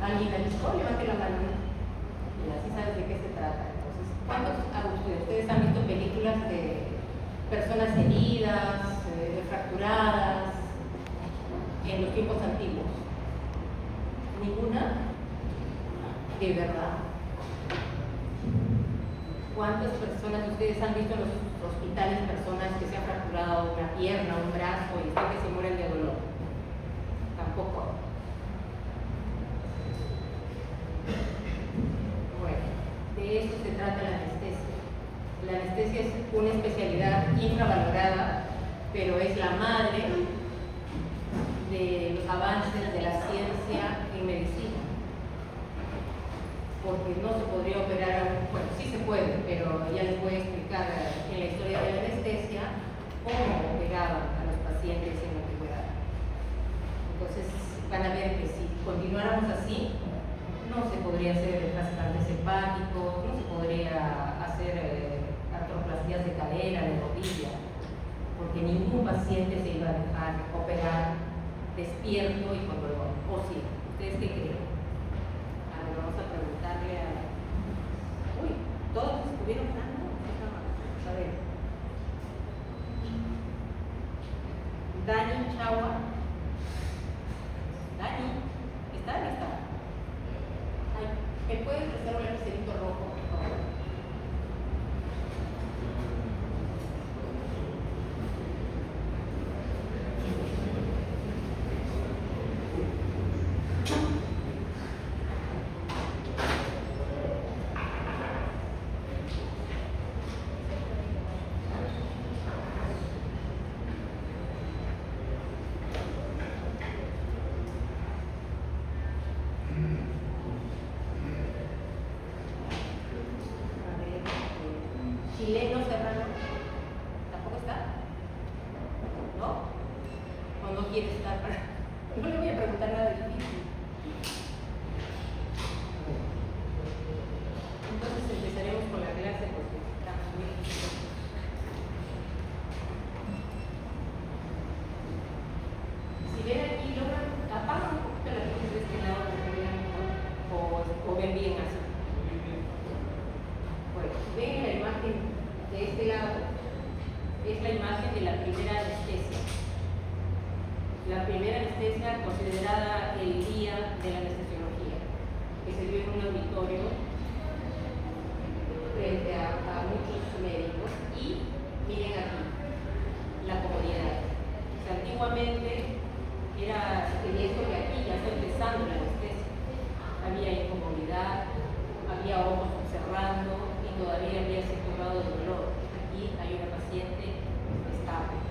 ¿Alguien ha visto? Levante la mano. Y así sabes de qué se trata. Entonces, ¿cuántos ustedes han visto películas de personas heridas, fracturadas, en los tiempos antiguos? ¿Ninguna? ¿De verdad? ¿Cuántas personas ustedes han visto en los hospitales, personas que se han fracturado una pierna, un brazo y están que se mueren de dolor? Tampoco. Bueno, de eso se trata la anestesia. La anestesia es una especialidad infravalorada, pero es la madre de los avances de la ciencia en medicina. Porque no se podría operar, bueno, sí se puede, pero ya les voy a explicar en la historia de la anestesia cómo operaban a los pacientes en la antigüedad. Entonces van a ver que si continuáramos así, no se podría hacer trasplantes hepáticos, no se podría hacer artroplastías de cadera, de rodilla, porque ningún paciente se iba a dejar operar despierto y con dolor. ¿O sí? ¿Ustedes qué creen? Vamos a preguntarle a... Uy, ¿todos estuvieron dando? A ver. Dani Chagua. Dani, ¿está? ¿No está? Ay, ¿me puedes prestar un lapicerito rojo, por favor? Chileno Serrano, ¿tampoco está? ¿No? ¿O no quiere estar? No le voy a preguntar nada difícil. Entonces empezaremos con la clase porque estamos muy difíciles. Si ven aquí, logran, apagan un poquito las luces de este lado para que vean mejor, o ven bien así. Bueno, ven la imagen de este lado, es la imagen de la primera anestesia. La primera anestesia considerada el día de la anestesiología, que se dio en un auditorio frente a muchos médicos. Y miren aquí, la comodidad. O sea, antiguamente era, y esto que aquí ya está empezando la anestesia, había incomodidad, había ojos observando y todavía había cierto grado de dolor. Aquí hay una paciente estable.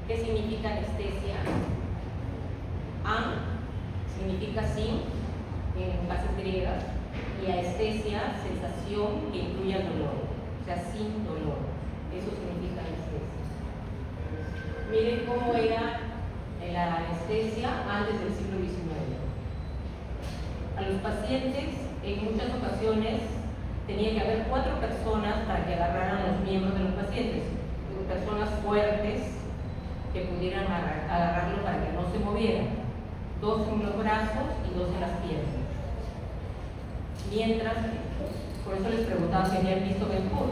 ¿Qué significa anestesia? An significa sin en bases griegas y aestesia, sensación que incluye el dolor, o sea, sin dolor. Eso significa anestesia. Miren cómo era la anestesia antes del siglo XIX. A los pacientes, en muchas ocasiones, tenía que haber 4 personas para que agarraran los miembros de los pacientes, personas fuertes que pudieran agarrarlo para que no se moviera, 2 en los brazos y 2 en las piernas. Mientras, por eso les preguntaba si habían visto Ben Hur,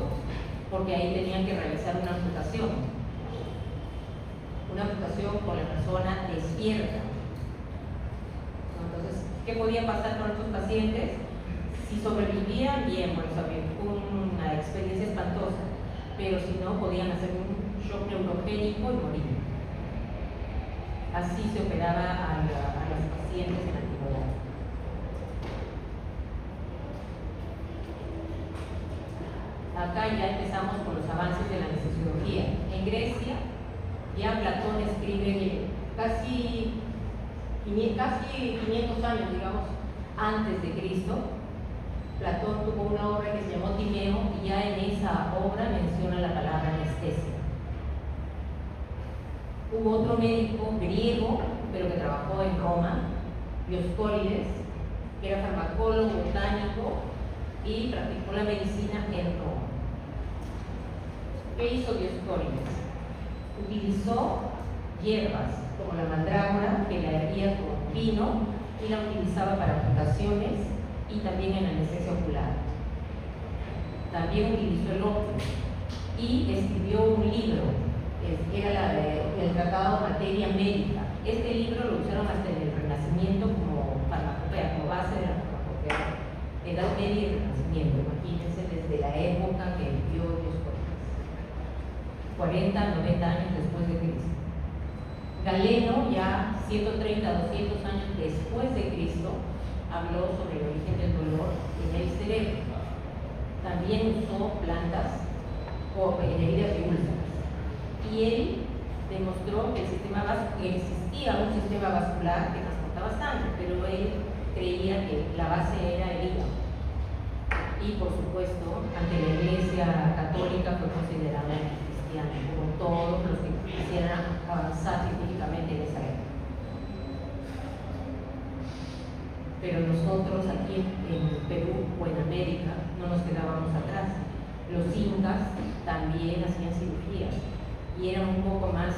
porque ahí tenían que realizar una amputación con la persona despierta. Entonces, ¿qué podía pasar con estos pacientes? Si sobrevivían, bien, bueno, una experiencia espantosa, pero si no, podían hacer un shock neurogénico y morir. Así se operaba a los pacientes en la antigüedad. Acá ya empezamos con los avances de la anestesiología. En Grecia, ya Platón escribe casi 500 años, digamos, antes de Cristo. Platón tuvo una obra que se llamó Timeo y ya en esa obra menciona la palabra anestesia. Hubo otro médico griego, pero que trabajó en Roma, Dioscórides, que era farmacólogo, botánico y practicó la medicina en Roma. ¿Qué hizo Dioscórides? Utilizó hierbas como la mandrágora, que la hervía con vino y la utilizaba para amputaciones y también en anestesia ocular. También utilizó el óptimo y escribió un libro, era el Tratado de Materia Médica. Este libro lo usaron hasta en el Renacimiento como farmacopea, como base de la farmacopea. Edad Media y Renacimiento, imagínense desde la época que vivió Dios, 40, 90 años después de Cristo. Galeno, ya 130, 200 años después de Cristo, habló sobre el origen del dolor en el cerebro. También usó plantas en heridas de úlceras. Y él demostró que existía un sistema vascular que transportaba sangre, pero él creía que la base era el hígado. Y por supuesto, ante la Iglesia Católica fue considerado cristiano, como todos los que quisieran avanzar científicamente en esa época. Pero nosotros aquí en Perú o en América no nos quedábamos atrás. Los incas también hacían cirugías y eran un poco más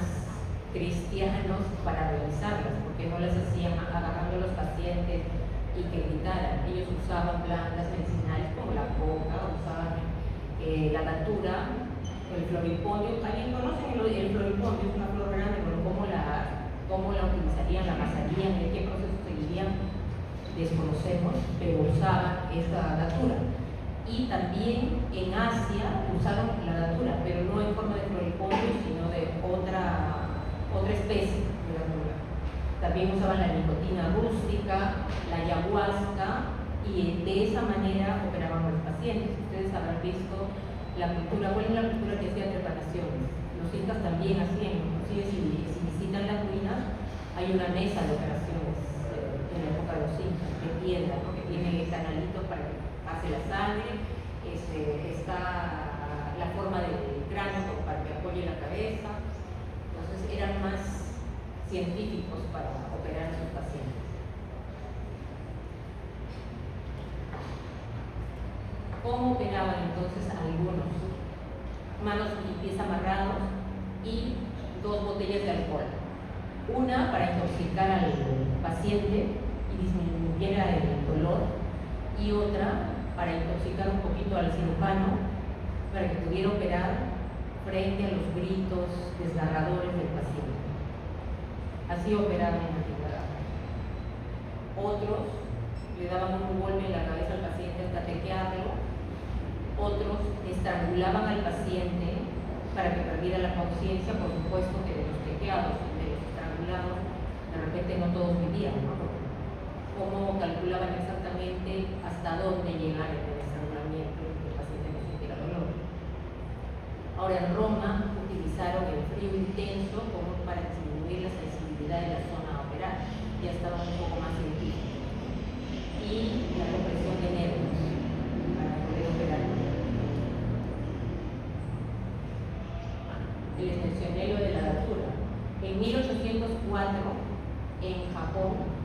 cristianos para realizarlas, porque no las hacían agarrando a los pacientes y que gritaran. Ellos usaban plantas medicinales como la coca, usaban la datura, el floripondio. ¿Alguien conoce el floripondio? Es una flor grande, pero cómo la utilizarían, la amasarían, en qué proceso seguirían, desconocemos, pero usaban esta datura. Y también en Asia usaron la datura, pero no en forma de floripondio, sino de otra especie de datura. También usaban la nicotina rústica, la ayahuasca, y de esa manera operaban a los pacientes. Ustedes habrán visto la cultura, ¿cuál es la cultura que hacía preparaciones? Los incas también hacían, inclusive si visitan las ruinas, hay una mesa de operaciones en la época de los incas, de piedra, ¿no? Que tiene canalitos para que pase la sangre, está la forma del cráneo como para que apoye la cabeza. Entonces eran más científicos para operar a sus pacientes. ¿Cómo operaban entonces algunos? Manos y pies amarrados y 2 botellas de alcohol. Una para intoxicar al paciente y disminuyera el dolor, y otra para intoxicar un poquito al cirujano para que pudiera operar frente a los gritos desgarradores del paciente. Así operaban en la antigüedad. Otros le daban un golpe en la cabeza al paciente hasta tequearlo. Otros estrangulaban al paciente para que perdiera la conciencia. Por supuesto que de los tequeados y de los estrangulados de repente no todos vivían, ¿no? Cómo calculaban exactamente hasta dónde llegar en el estrangulamiento y que el paciente no sintiera dolor. Ahora en Roma utilizaron el frío intenso como para disminuir la sensibilidad de la zona a operar. Ya estaban un poco más científicos. Y la compresión de nervios para poder operar. Les mencioné lo de la datura. En 1804, en Japón,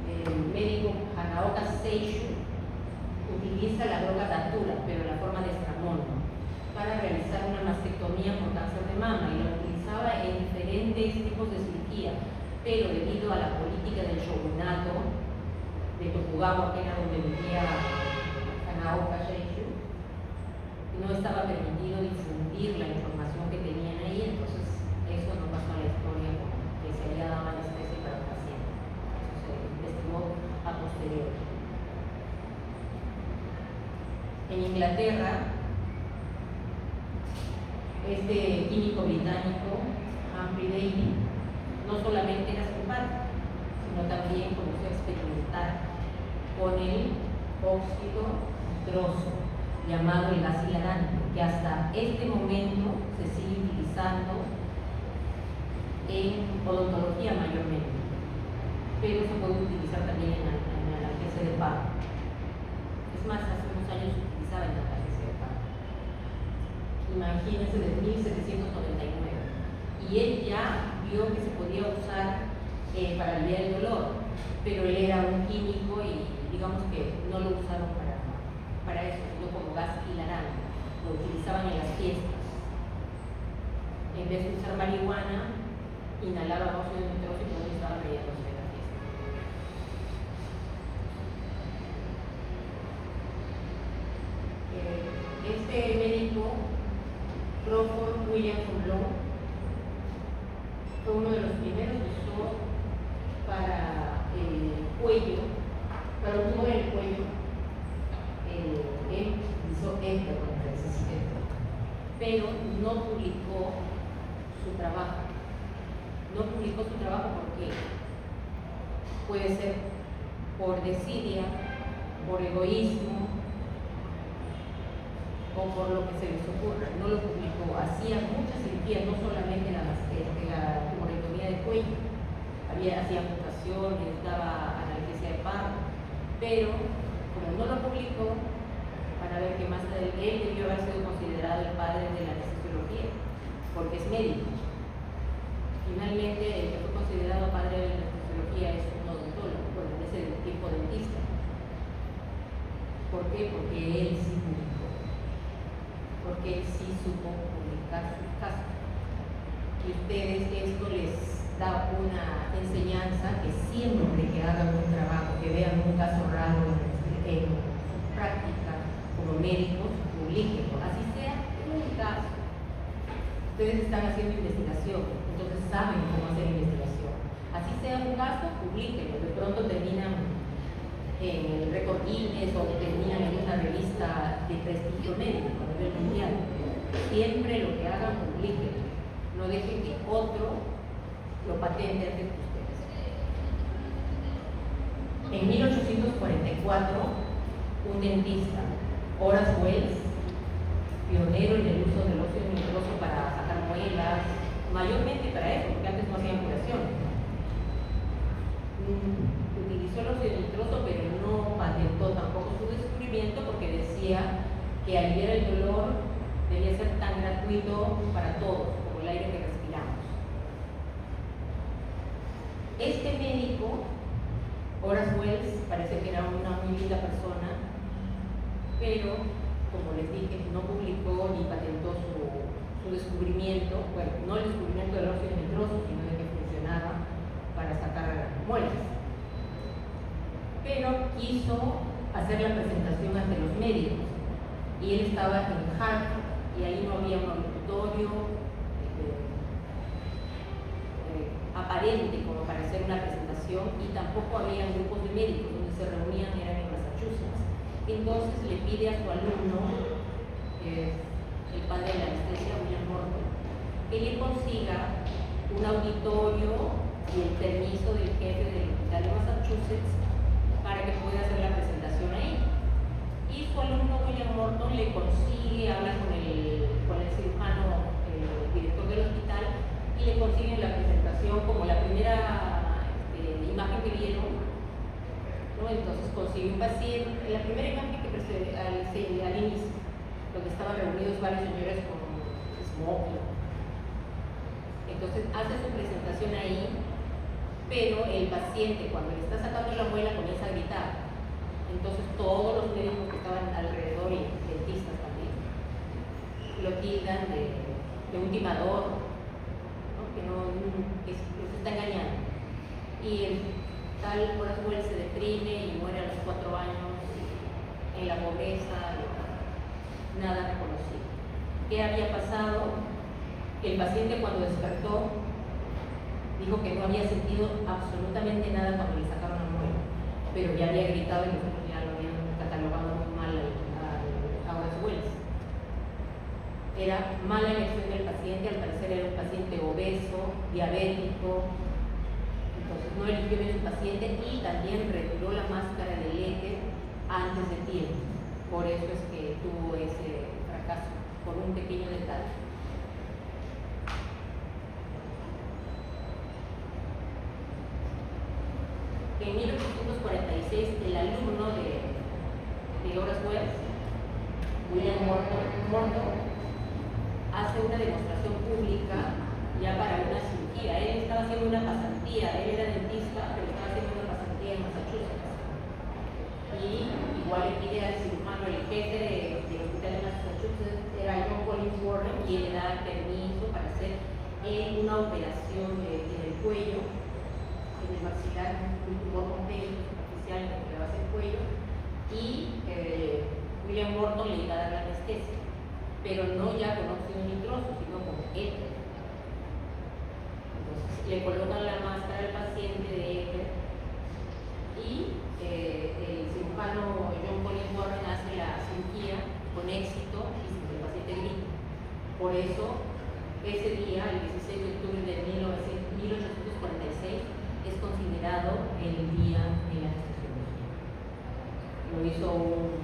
el médico Hanaoka Seishu utiliza la droga datura, pero en la forma de estramono, para realizar una mastectomía por cáncer de mama, y la utilizaba en diferentes tipos de cirugía, pero debido a la política del shogunato de Tokugawa, que era donde vivía Hanaoka Seishu, no estaba permitido difundir la información que tenían ahí, entonces eso no pasó a la historia como que se había dado anestesia para el paciente. Eso se investigó a posteriori. En Inglaterra, este químico británico, Humphrey Davy, no solamente era simpático, sino también comenzó a experimentar con el óxido nitroso, llamado el gas hilarante, que hasta este momento se sigue utilizando en odontología mayormente, pero se puede utilizar también en analgesia de parto. Es más, hace unos años se utilizaba en analgesia de parto. Imagínense, desde 1799. Y él ya vio que se podía usar para aliviar el dolor, pero él era un químico y digamos que no lo usaron para eso, sino como gas hilarante. Lo utilizaban en las fiestas. En vez de usar marihuana, inhalaban óxido nitroso y no estaban riéndose de la fiesta. Crawford William Long fue uno de los primeros que usó para el cuello, para un tumor en el cuello. Él hizo esto contra ese sistema, pero no publicó su trabajo. No publicó su trabajo porque puede ser por desidia, por egoísmo o por lo que se les ocurra. No lo publicó. Hacía muchas cirugías, no solamente la tumorectomía de cuello. Hacía amputaciones, daba analgesia de parto, pero como no lo publicó, para ver que más de él debió haber sido considerado el padre de la anestesiología, porque es médico. Finalmente, el que fue considerado padre de la anestesiología es un odontólogo, bueno, es el tipo dentista. ¿Por qué? Porque él sí publicó, porque él sí supo publicar sus casos. Y ustedes, esto les da una enseñanza que siempre que hagan un trabajo, que vean un caso raro en su práctica como médicos, publíquenlo, así sea un caso. Ustedes están haciendo investigación, entonces saben cómo hacer investigación. Así sea un caso, publíquenlo. De pronto terminan en el Récord Guinness o terminan en una revista de prestigio médico a nivel mundial. Siempre lo que hagan, publíquenlo. No dejen que otro lo patente antes que ustedes. En 1844, un dentista, Horace Wells, pionero en el uso del óxido nitroso para sacar muelas, mayormente para eso, porque antes no hacían curación. Utilizó el óxido nitroso, pero no patentó tampoco su descubrimiento porque decía que aliviar el dolor debía ser tan gratuito para todos como el aire que respiramos. Este médico, Horace Wells, parece que era una muy linda persona, pero, como les dije, no publicó ni patentó su descubrimiento, bueno, no el descubrimiento del óxido nitroso, sino de que funcionaba para sacar muelas. Pero quiso hacer la presentación ante los médicos, y él estaba en Harvard, y ahí no había un auditorio aparente como para hacer una presentación, y tampoco había grupos de médicos donde se reunían, eran en Massachusetts. Entonces le pide a su alumno, el padre de la anestesia, William Morton, que le consiga un auditorio y el permiso del jefe del hospital de Massachusetts para que pueda hacer la presentación ahí. Y su alumno William Morton le consigue, habla con el cirujano, el director del hospital, y le consiguen la presentación como la primera imagen que vieron, ¿no? Entonces consigue un paciente, la primera imagen que precede al inicio, donde estaban reunidos varios señores con smoking. Entonces hace su presentación ahí, pero el paciente, cuando le está sacando la muela, comienza a gritar. Entonces todos los médicos que estaban alrededor, y dentistas también, lo tildan de un timador, ¿no? Que los está engañando. Y el tal Horace Wells se deprime y muere a los 4 años en la pobreza, nada reconocido. ¿Qué había pasado? El paciente, cuando despertó, dijo que no había sentido absolutamente nada cuando le sacaron la muela, pero ya había gritado y nosotros ya lo habían catalogado muy mal a Horace Wells. Era mala elección del paciente, al parecer era un paciente obeso, diabético, entonces no eligió bien su paciente, y también retiró la máscara del éter antes de tiempo. Por eso es que tuvo ese fracaso, por un pequeño detalle. En 1846, el alumno de Horace Wells, William Morton, hace una demostración pública ya para una cirugía. Él estaba haciendo una pasantía, él era dentista, pero estaba haciendo una pasantía en Massachusetts. Y igual le pide al cirujano, el jefe del hospital de Massachusetts, era John Collins Warren, y le da permiso para hacer una operación en el cuello, en el maxilar, un tumor congénito superficial en la base del cuello, y William Morton le iba a dar la anestesia. pero no ya con óxido nitroso, sino con éter. Entonces le colocan la máscara al paciente de éter y el cirujano John Colin Warren hace la cirugía con éxito y el paciente grita. Por eso, ese día, el 16 de octubre de 1846, es considerado el día de la anestesiología. Lo hizo un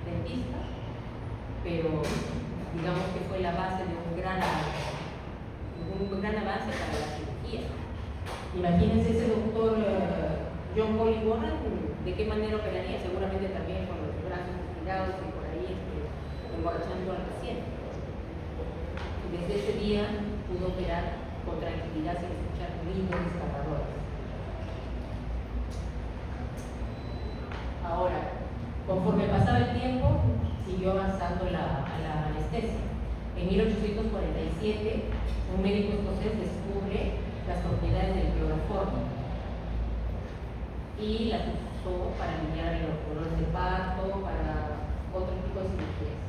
dentista, pero digamos que fue la base de un gran avance para la cirugía. Imagínense ese doctor John Colin Warren, ¿de qué manera operaría? Seguramente también con los brazos estirados y por ahí emborrachando al paciente. Desde ese día pudo operar con tranquilidad sin escuchar ruidos desgarradores. Ahora, conforme pasaba el tiempo, siguió avanzando la anestesia. En 1847, un médico escocés descubre las propiedades del cloroformo y las usó para aliviar los dolores de parto, para otro tipo de cirugías.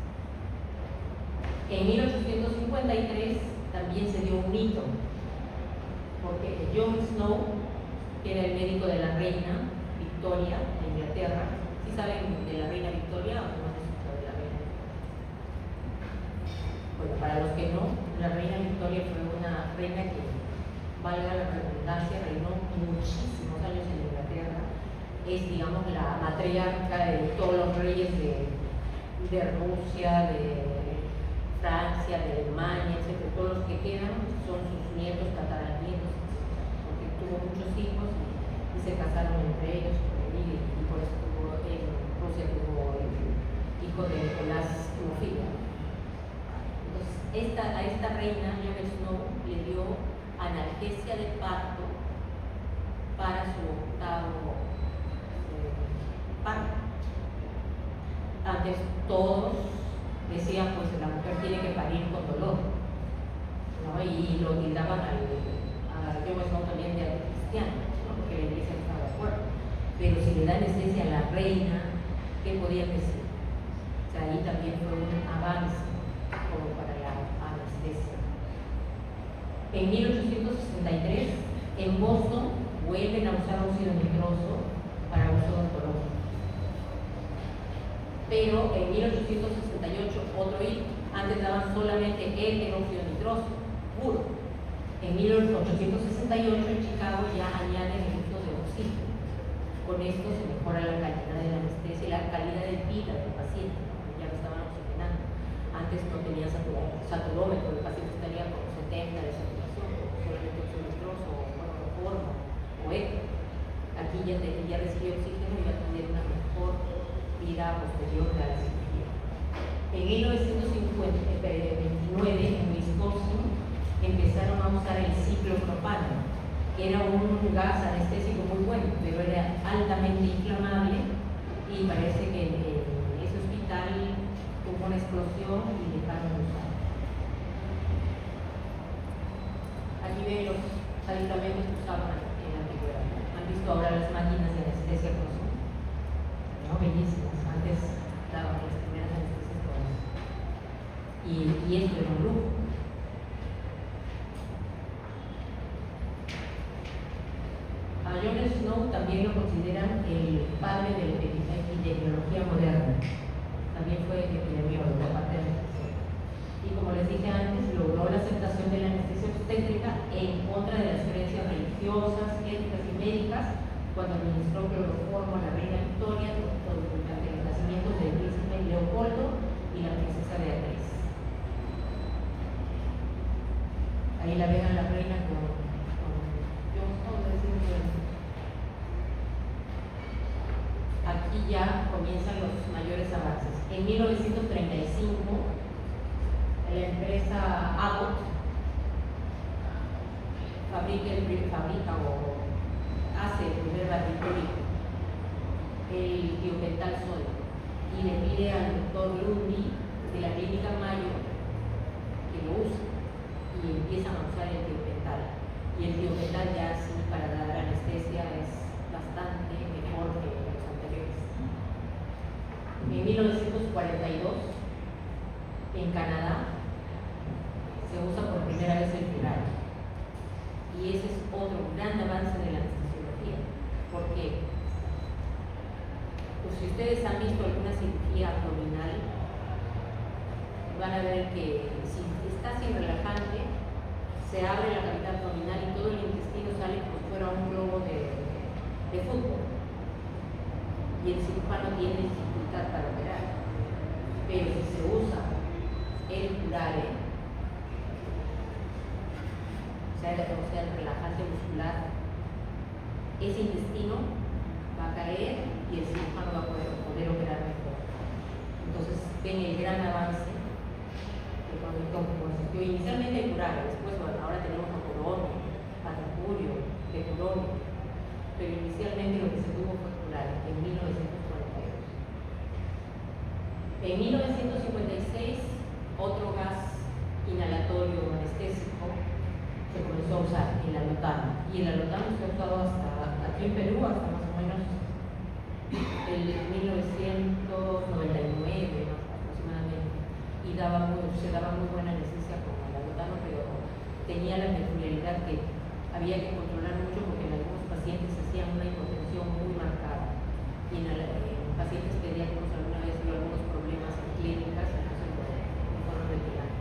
En 1853 también se dio un hito, porque John Snow, que era el médico de la reina Victoria de Inglaterra, ¿sí saben de la reina Victoria o no han escuchado de la reina? Bueno, para los que no, la reina Victoria fue una reina que, valga la redundancia, reinó muchísimos años en Inglaterra. Es, digamos, la matriarca de todos los reyes de Rusia, de Francia, de Alemania, etc. Todos los que quedan son sus nietos, tataranietos, porque tuvo muchos hijos y se casaron entre ellos, y por eso en Rusia tuvo el hijo de Nicolás Timofila. Entonces, a esta reina, John Snow, le dio analgesia de parto para su octavo parto. Antes todos decían, pues la mujer tiene que parir con dolor, ¿no? Y lo tildaban a John Snow también de cristiano, ¿no? Porque la iglesia no estaba de acuerdo. Pero si le da anestesia a la reina, ¿qué podían decir? O sea, ahí también fue un avance como para la anestesia. En 1863, en Boston, vuelven a usar óxido nitroso para uso odontológico. Pero en 1868, otro hito. Antes daban solamente óxido nitroso puro. En 1868, en Chicago, ya añaden el uso de oxígeno. Con esto se mejora la calidad de la anestesia y la calidad de vida del paciente, ¿no? Ya lo estaban oxigenando. Antes no tenía saturómetro, el paciente estaría con 70 de saturación, o solamente óxido nitroso, o cloroformo, o éter. Aquí ya recibió oxígeno y va a tener una mejor vida posterior a la cirugía. En 1929, en Wisconsin, empezaron a usar el ciclopropano, que era un gas anestésico muy bueno, pero era altamente inflamable y parece que en ese hospital hubo una explosión y dejaron de usar. Aquí ven los aditamentos que usaban en la antigüedad. Han visto ahora las máquinas de anestesia con su, ¿no? Bellísimas. Antes daban las primeras anestesias con eso. Y esto era un lujo. A John Snow también lo consideran el padre de la epidemiología moderna. También fue epidemiólogo, aparte de la anestesia. Y como les dije antes, logró la aceptación de la anestesia obstétrica en contra de las creencias religiosas, éticas y médicas cuando administró cloroformo a la reina Victoria durante los nacimientos del príncipe Leopoldo y la princesa Beatriz. Ahí la ven a la reina con John Snow. Aquí ya comienzan los mayores avances. En 1935, la empresa Abbott hace el primer barbitúrico, el tiopental sódico, y le pide al doctor Lundy de la clínica Mayo que lo use, y empiezan a usar el tiopental. Y el tiopental ya sí, para dar anestesia, es bastante mejor que los anteriores. En 1942, En Canadá se usa por primera vez el curare. Y ese es otro gran avance de la anestesiología. ¿Por qué? Pues si ustedes han visto alguna cirugía abdominal, van a ver que si está sin relajante, se abre la cavidad abdominal y todo el intestino sale como si fuera un globo de fútbol. Y el cirujano tiene dificultad para operar. Pero si se usa el curare, o sea, el relajante muscular, ese intestino va a caer y el cirujano va a poder operar mejor. Entonces ven el gran avance que consistió inicialmente el curare, después bueno, ahora tenemos a Polonio, a Mercurio, Tecuronio, pero inicialmente lo que se tuvo fue curare en 1942. En 1956 otro gas inhalatorio anestésico se comenzó a usar, el alotano, y el alotano se ha usado hasta aquí en Perú, hasta más o menos el 1999 aproximadamente, y se daba muy buena anestesia con el alotano, pero tenía la peculiaridad que había que controlar mucho porque en algunos pacientes hacían una hipotensión muy marcada, y en pacientes pediátricos alguna vez dio algunos problemas en clínicas, entonces lo fueron retirando.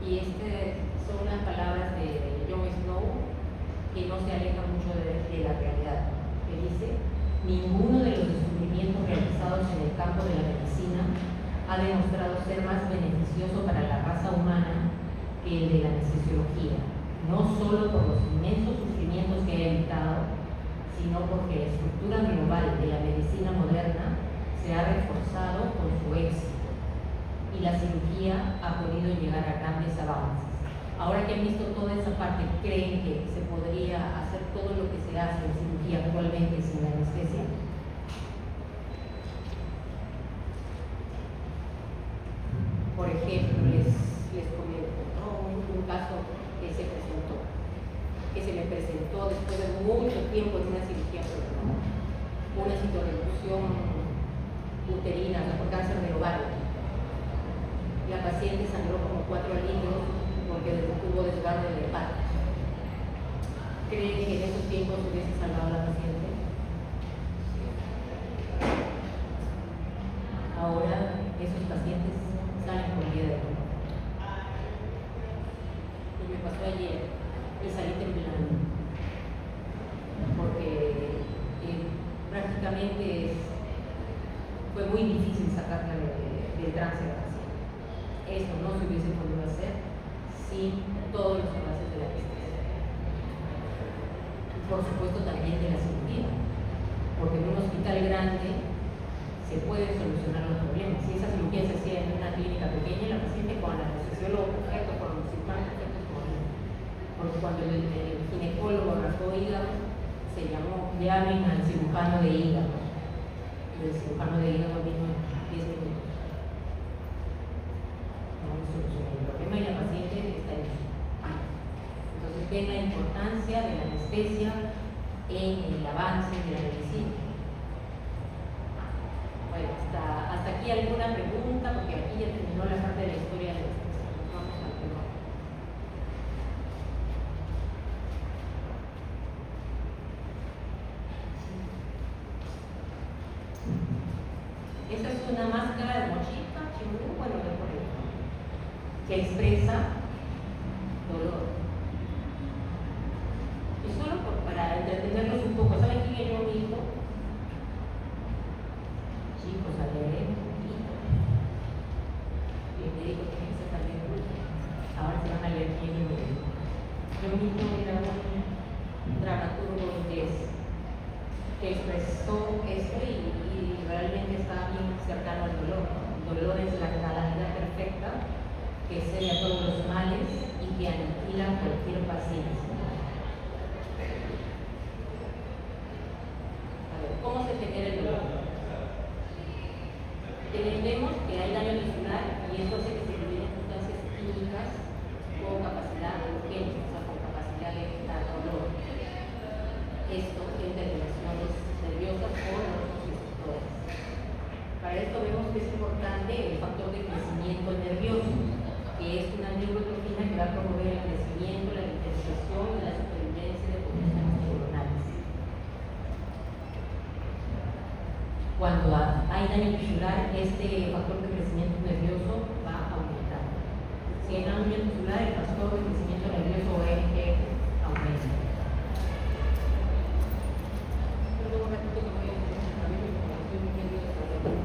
Y son unas palabras de John Snow que no se alejan mucho de la realidad, que dice: ninguno de los descubrimientos realizados en el campo de la medicina ha demostrado ser más beneficioso para la raza humana que el de la anestesiología, no solo por los inmensos sufrimientos que ha evitado, sino porque la estructura global de la medicina moderna se ha reforzado con su éxito y la cirugía ha podido llegar a grandes avances. Ahora que han visto toda esa parte, ¿creen que se podría hacer todo lo que se hace en cirugía actualmente sin la anestesia? Por ejemplo, les comento, ¿no? un caso que se me presentó después de mucho tiempo de una cirugía programada, una citorreducción uterina, por cáncer de ovario. La paciente sangró como 4 alivos porque tuvo desgarro del hepato. ¿Creen que en esos tiempos hubiese salvado a la paciente? Ahora esos pacientes salen con vida de nuevo. Y me pasó ayer y salí temblando porque prácticamente fue muy difícil sacarla del trance de la paciente. Esto no se hubiese podido hacer sin todos los avances de la anestesia. Y por supuesto también de la cirugía, porque en un hospital grande se pueden solucionar los problemas. Si esa cirugía se hacía en una clínica pequeña, la paciente con el anestesiólogo perfecto, con los cirujanos perfectos, porque cuando el ginecólogo rasgó hígado, se llamó llamen al cirujano de hígado. Y el cirujano de hígado vino en 10 minutos. El problema y la paciente está en eso. Entonces ven la importancia de la anestesia en el avance de la medicina. Bueno, hasta aquí alguna pregunta, porque aquí ya terminó la parte de la historia de la anestesia. Vamos al tema. Esta es una máscara de mochita, chimú, bueno, de por ahí, que expresa dolor. Y solo para entretenerlos un poco, ¿saben quién es yo mismo? Chicos, a leer un poquito. Y el médico tiene que ser también culto. Ahora se van a leer quién es yo mismo. Yo mismo era un dramaturgo inglés que expresó esto y realmente está bien cercano al dolor. El dolor es la calamidad perfecta que cede a todos los males y que aniquila cualquier paciencia. A ver, ¿cómo se genera el dolor? Entendemos que hay daño tisular y esto hace que se liberen sustancias químicas con capacidad urgente, o sea, con capacidad de dar dolor. Esto en terminaciones nerviosas o neuromusculares. hay daño tisular, este factor de crecimiento nervioso va a aumentar. Si hay daño tisular, el factor de crecimiento nervioso ORG aumenta. Luego un ratito que voy a hacer el cabello como estoy viendo el cabello.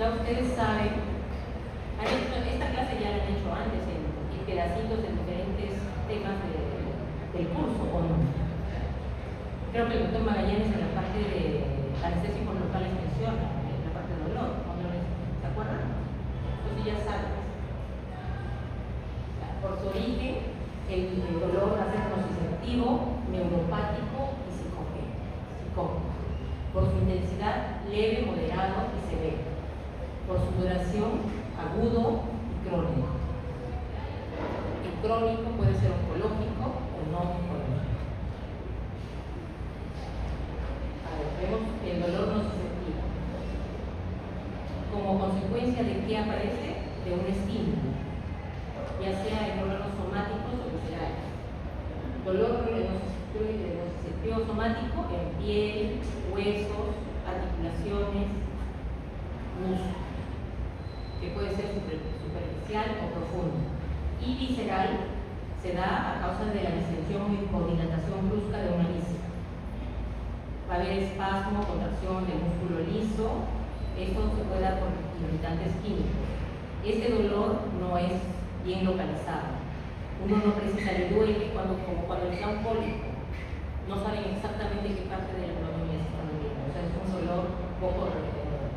Ya ustedes saben, esta clase ya la han hecho antes en pedacitos de diferentes temas del curso, ¿o no? Creo que el doctor Magallanes en la parte de anestésicos locales menciona, en la parte de dolor, ¿o no se acuerdan? Entonces ya saben. Por su origen, el dolor va a ser nociceptivo, neuropático y psicógeno. Por su intensidad, leve, moderado y severo. Por su duración, agudo y crónico. El crónico puede ser oncológico o no oncológico. A ver, vemos el dolor nociceptivo. Como consecuencia de qué aparece, de un estímulo, ya sea en órganos somáticos o viscerales. Dolor nociceptivo somático en piel, huesos, articulaciones, músculos, que puede ser superficial o profundo, y visceral se da a causa de la distensión o dilatación brusca de una víscera. Va a haber espasmo, contracción del músculo liso. Esto se puede dar por irritantes químicos. Este dolor no es bien localizado. Uno no precisa, le duele como cuando le da un cólico. No saben exactamente qué parte de la abdomen está doliendo. O sea, es un dolor poco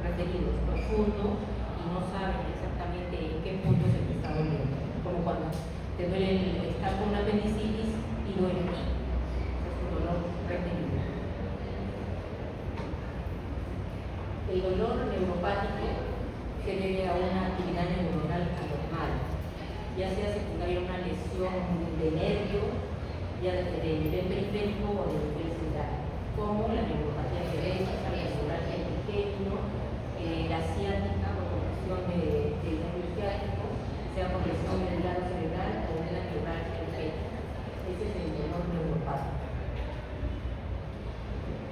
referido, es profundo, y no saben exactamente en qué punto se te está doliendo. Como cuando te duele estar con una apendicitis y duele aquí. Es un dolor retenido. El dolor neuropático se debe a una actividad neuronal anormal, ya sea secundaria a una lesión de nervio, ya de nivel periférico o de nivel central, como la neuropatía diabética, la neuralgia del genio, la ciática por compresión del nervio ciático, sea por lesión del lado cerebral o de la neuralgia del genio. Ese es el dolor neuropático.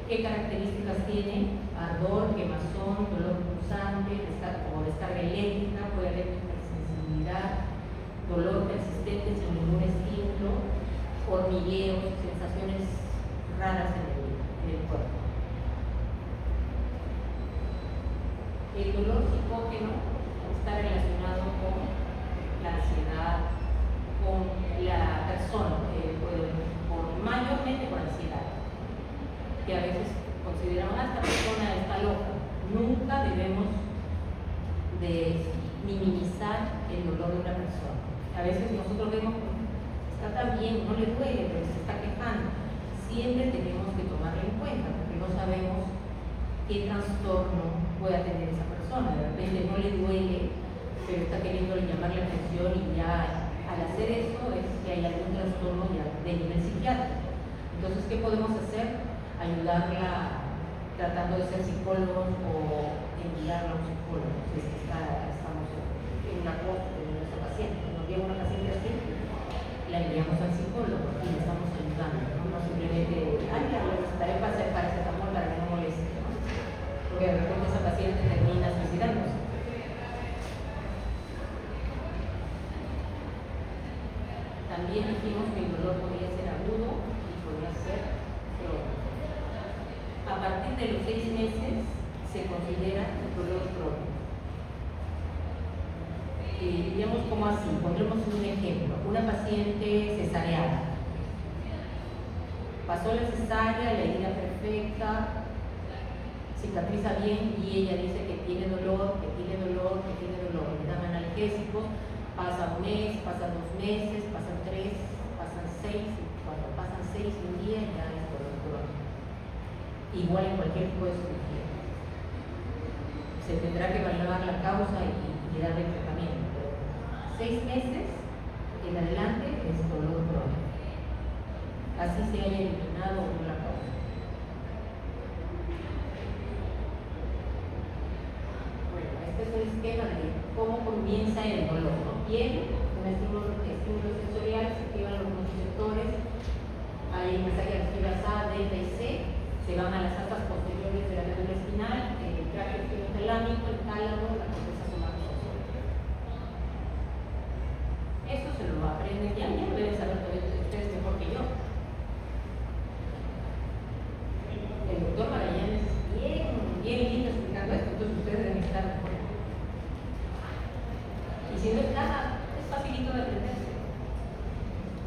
¿Qué características tiene? Ardor, quemazón, dolor pulsante o descarga eléctrica, puede haber hipersensibilidad, dolor persistente sin ningún estímulo, hormigueos, sensaciones raras en el cuerpo. El dolor psicógeno está relacionado con la ansiedad, con la persona, mayormente con ansiedad, que a veces consideramos esta persona está loca. Nunca debemos de minimizar el dolor de una persona. A veces nosotros vemos está tan bien, no le duele, pero se está quejando. Siempre tenemos que tomarlo en cuenta, porque no sabemos qué trastorno pueda tener esa persona. De repente no le duele, pero está queriendo llamar la atención, y ya al hacer eso es que hay algún trastorno ya de nivel psiquiátrico. Entonces, ¿qué podemos hacer? Ayudarla tratando de ser psicólogos o enviarla a un psicólogo si estamos en una cosa de nuestra paciente. Nos llega una paciente así, la enviamos al psicólogo y le estamos ayudando, no simplemente, la necesitaré para hacer paracetamol para que no moleste, ¿no? Porque de repente esa paciente termina suicidándose. También dijimos que el dolor podría ser agudo y podría ser crónico. A partir de los 6 meses se considera dolor crónico. Diríamos como así, pondremos un ejemplo. Una paciente cesareana. Pasó la cesárea, la herida perfecta, cicatriza bien, y ella dice que tiene dolor, que tiene dolor, que tiene dolor. Le dan analgésicos, pasa un mes, pasan 2 meses, pasan 3, pasan 6, y cuando pasan 6 y un día ya es dolor crónico. Igual en cualquier tipo de cirugía. Se tendrá que evaluar la causa y darle tratamiento. Pero 6 meses en adelante es dolor crónico. Así se haya eliminado o no la causa.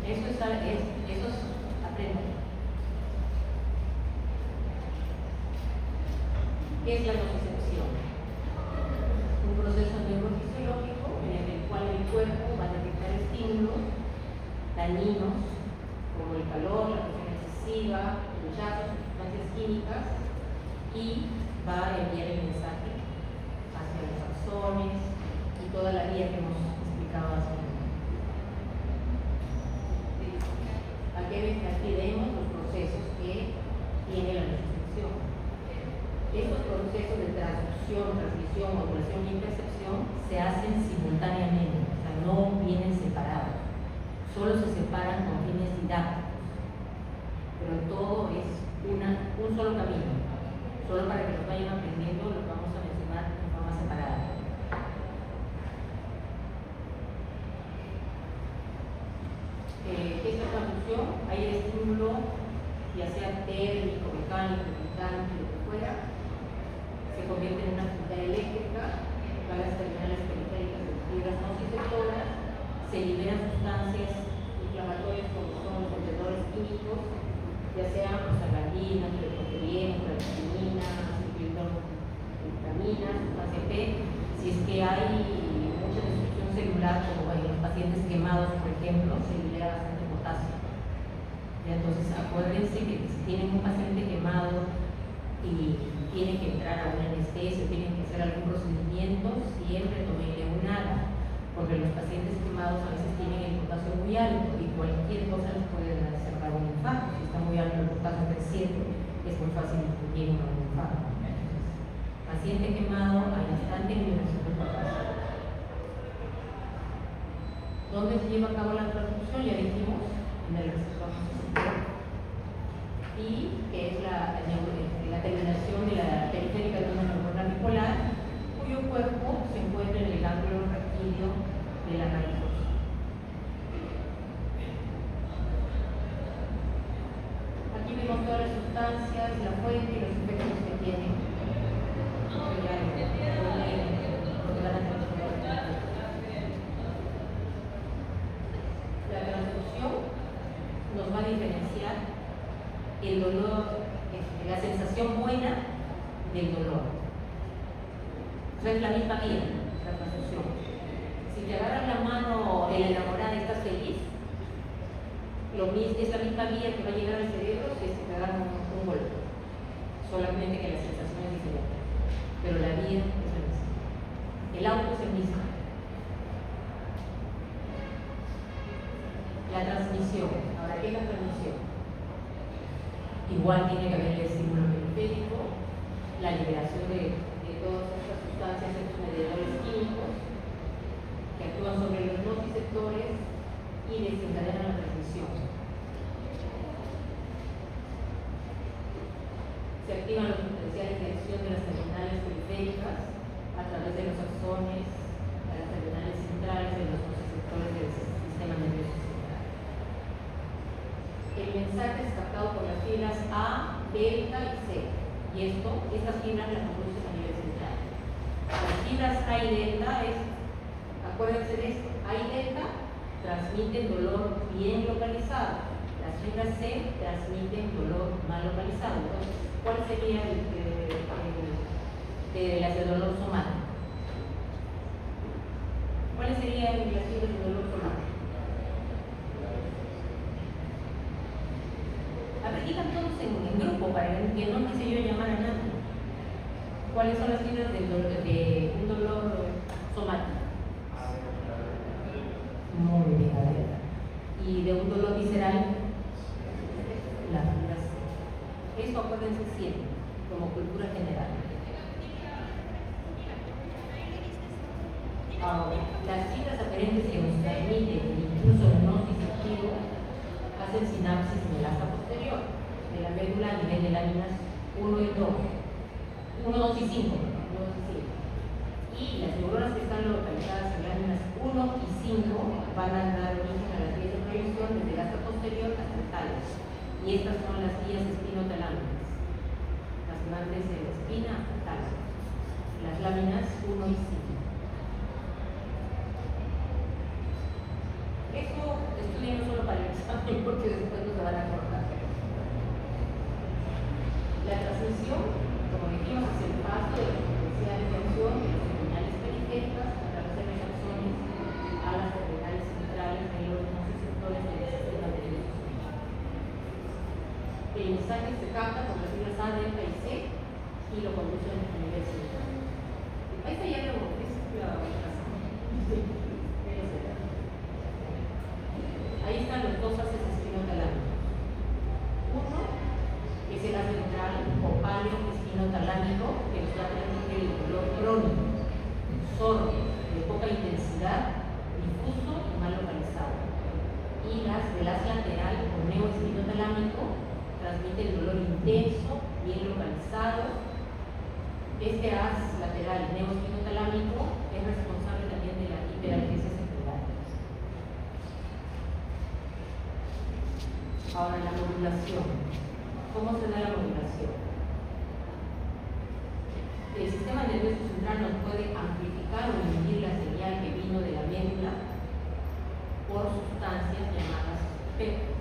Eso es aprender. ¿Qué es la nocicepción? Un proceso neurofisiológico en el cual el cuerpo va a detectar estímulos dañinos como el calor, la presión excesiva, el rechazo, sustancias químicas, y va a enviar el mensaje hacia los axones y toda la vía que hemos explicado hace un momento. Aquí vemos los procesos que tiene la nocicepción. Estos procesos de transducción, transmisión, modulación y percepción se hacen simultáneamente, o sea, no vienen separados, solo se separan con fines didácticos, pero todo es un solo camino, solo para que los vayan aprendiendo lo vamos a mencionar de forma separada. Esta transducción, hay el estímulo, ya sea térmico, mecánico, mecánico, lo que fuera, se convierte en una actividad eléctrica, va a las terminales periféricas de las fibras nociceptoras, se liberan sustancias inflamatorias como son los contenedores químicos, ya sean prostaglandinas, leptosterienos, prolactinina, vitaminas, sustancia P. Si es que hay mucha destrucción celular, como en los pacientes quemados, por ejemplo, se libera bastante potasio. Y entonces acuérdense que si tienen un paciente quemado y tienen que entrar a una anestesia, tienen que hacer algún procedimiento, siempre tomenle un ARA, porque los pacientes quemados a veces tienen el potasio muy alto y cualquier cosa les puede acercar un infarto. Si está muy alto el potasio del 7, es muy fácil que llegue a un infarto. Entonces, paciente quemado, al instante liberación del potasio. ¿Dónde se lleva a cabo la transducción? Ya dijimos, en el receptor nociceptor, y que es la terminación de la periférica de una neurona bipolar, cuyo cuerpo se encuentra en el ángulo rectilíneo de la raíz. Aquí vemos todas las sustancias, la fuente y los efectos que tienen. La transducción nos va a diferenciar el dolor, la sensación buena del dolor. O sea, es la misma vía, la transducción. Si te agarras la mano de la enamorada y estás feliz, es la misma vía que va a llegar al cerebro si te agarran un golpe. Solamente que la sensación es diferente. Pero la vía es la misma. El auto es el mismo. La transmisión. Ahora, ¿qué es la transmisión? Igual tiene que haber el estímulo periférico, la liberación de todas estas sustancias, estos mediadores químicos que actúan sobre los nociceptores y desencadenan la transmisión. Se activan los potenciales de acción de las terminales periféricas a través de los axones, a las terminales centrales de los nociceptores del sistema nervioso central. El mensaje es captado por las fibras A, delta y C. Y estas fibras las producen a nivel central. Las fibras A y delta acuérdense de esto, A y delta transmiten dolor bien localizado. Las fibras C transmiten dolor mal localizado. Entonces, ¿cuál sería las de dolor somático? ¿Cuáles serían las fibras de dolor somático? Practican todos en grupo para que no quise yo llamar a nadie. ¿Cuáles son las fibras de un dolor somático? Muy bien, Adela. Y de un dolor visceral, las fibras C. Eso acuérdense siempre, como cultura general. Ahora, las fibras aferentes que nos transmiten el impulso nociceptivo hacen sinapsis en el asta posterior de la médula a nivel de láminas 1 y 2, 1, 2 y 5. Y las neuronas que están localizadas en láminas 1 y 5 van a dar origen a las vías de proyección desde el asta posterior hasta el tálamo. Y estas son las vías espinotalámicas, las que van desde la espina hasta el tálamo, las láminas 1 y 5. Eso estudian no solo para el porque después no se van a cortar. La transmisión, como dijimos, es el paso de la frecuencia de tensión de las terminales periféricas a través de los axones a las terminales centrales de los receptores del sistema nervioso. El mensaje se capta por las siglas A, delta y C y lo conduce a nuestro nivel central. Ahí está ya lo que es la razón. Ahí están los dos haces espinotalámicos. Uno es el haz ventral o palio espinotalámico que nos va a transmitir el dolor crónico, sordo, de poca intensidad, difuso y mal localizado. Y las del haz lateral o neoespinotalámico transmite el dolor intenso, bien localizado. Este haz lateral neoespinotalámico es responsable también de la hiperalgesia secundaria. Ahora, la modulación. ¿Cómo se da la modulación? El sistema nervioso central nos puede amplificar o inhibir la señal que vino de la médula por sustancias llamadas PEP.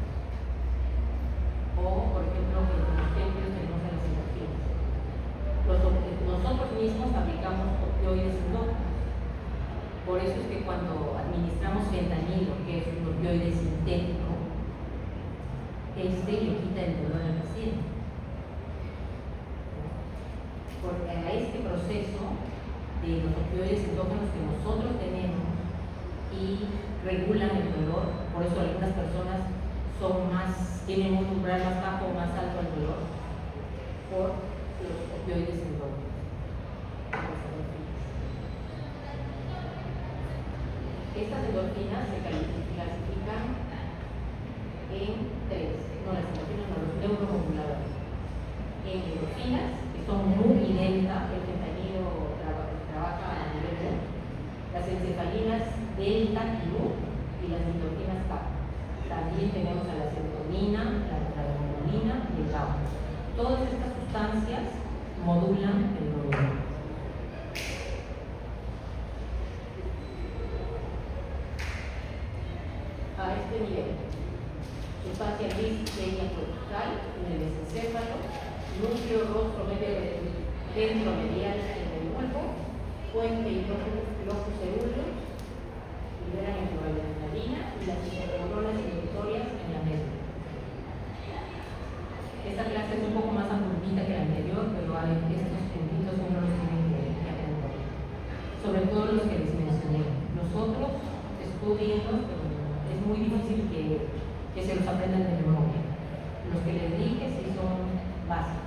O, por ejemplo, en los templios tenemos a las endorfinas. Nosotros mismos fabricamos opioides endógenos. Por eso es que cuando administramos fentanilo, que es un opioide sintético, le quita el dolor al paciente. Porque a este proceso de los opioides endógenos que nosotros tenemos y regulan el dolor, por eso algunas personas tienen un umbral más bajo o más alto al dolor por los opioides endógenos. Estas endorfinas se clasifican en tres, las endorfinas no, los neuromoduladores. En endorfinas, que son muy idénticas, el fentanilo trabaja a nivel 1, las encefalinas delta y U y las endorfinas kappa. También tenemos a la serotonina, la noradrenalina y el GABA. Todas estas sustancias modulan el dolor. A este nivel, sustancia gris media cortical en el mesencéfalo, núcleo rostro medio ventromedial en el bulbo, puente y locus cerúleos, liberan el noradrenalina y las intercoronas inhibitorias en la médula. Esta clase es un poco más ampulita que la anterior, pero estos puntitos uno los tiene que aprender. Sobre todo los que les mencioné. Los otros estudios, pero es muy difícil que se los aprendan de memoria. Los que les dije sí son básicos.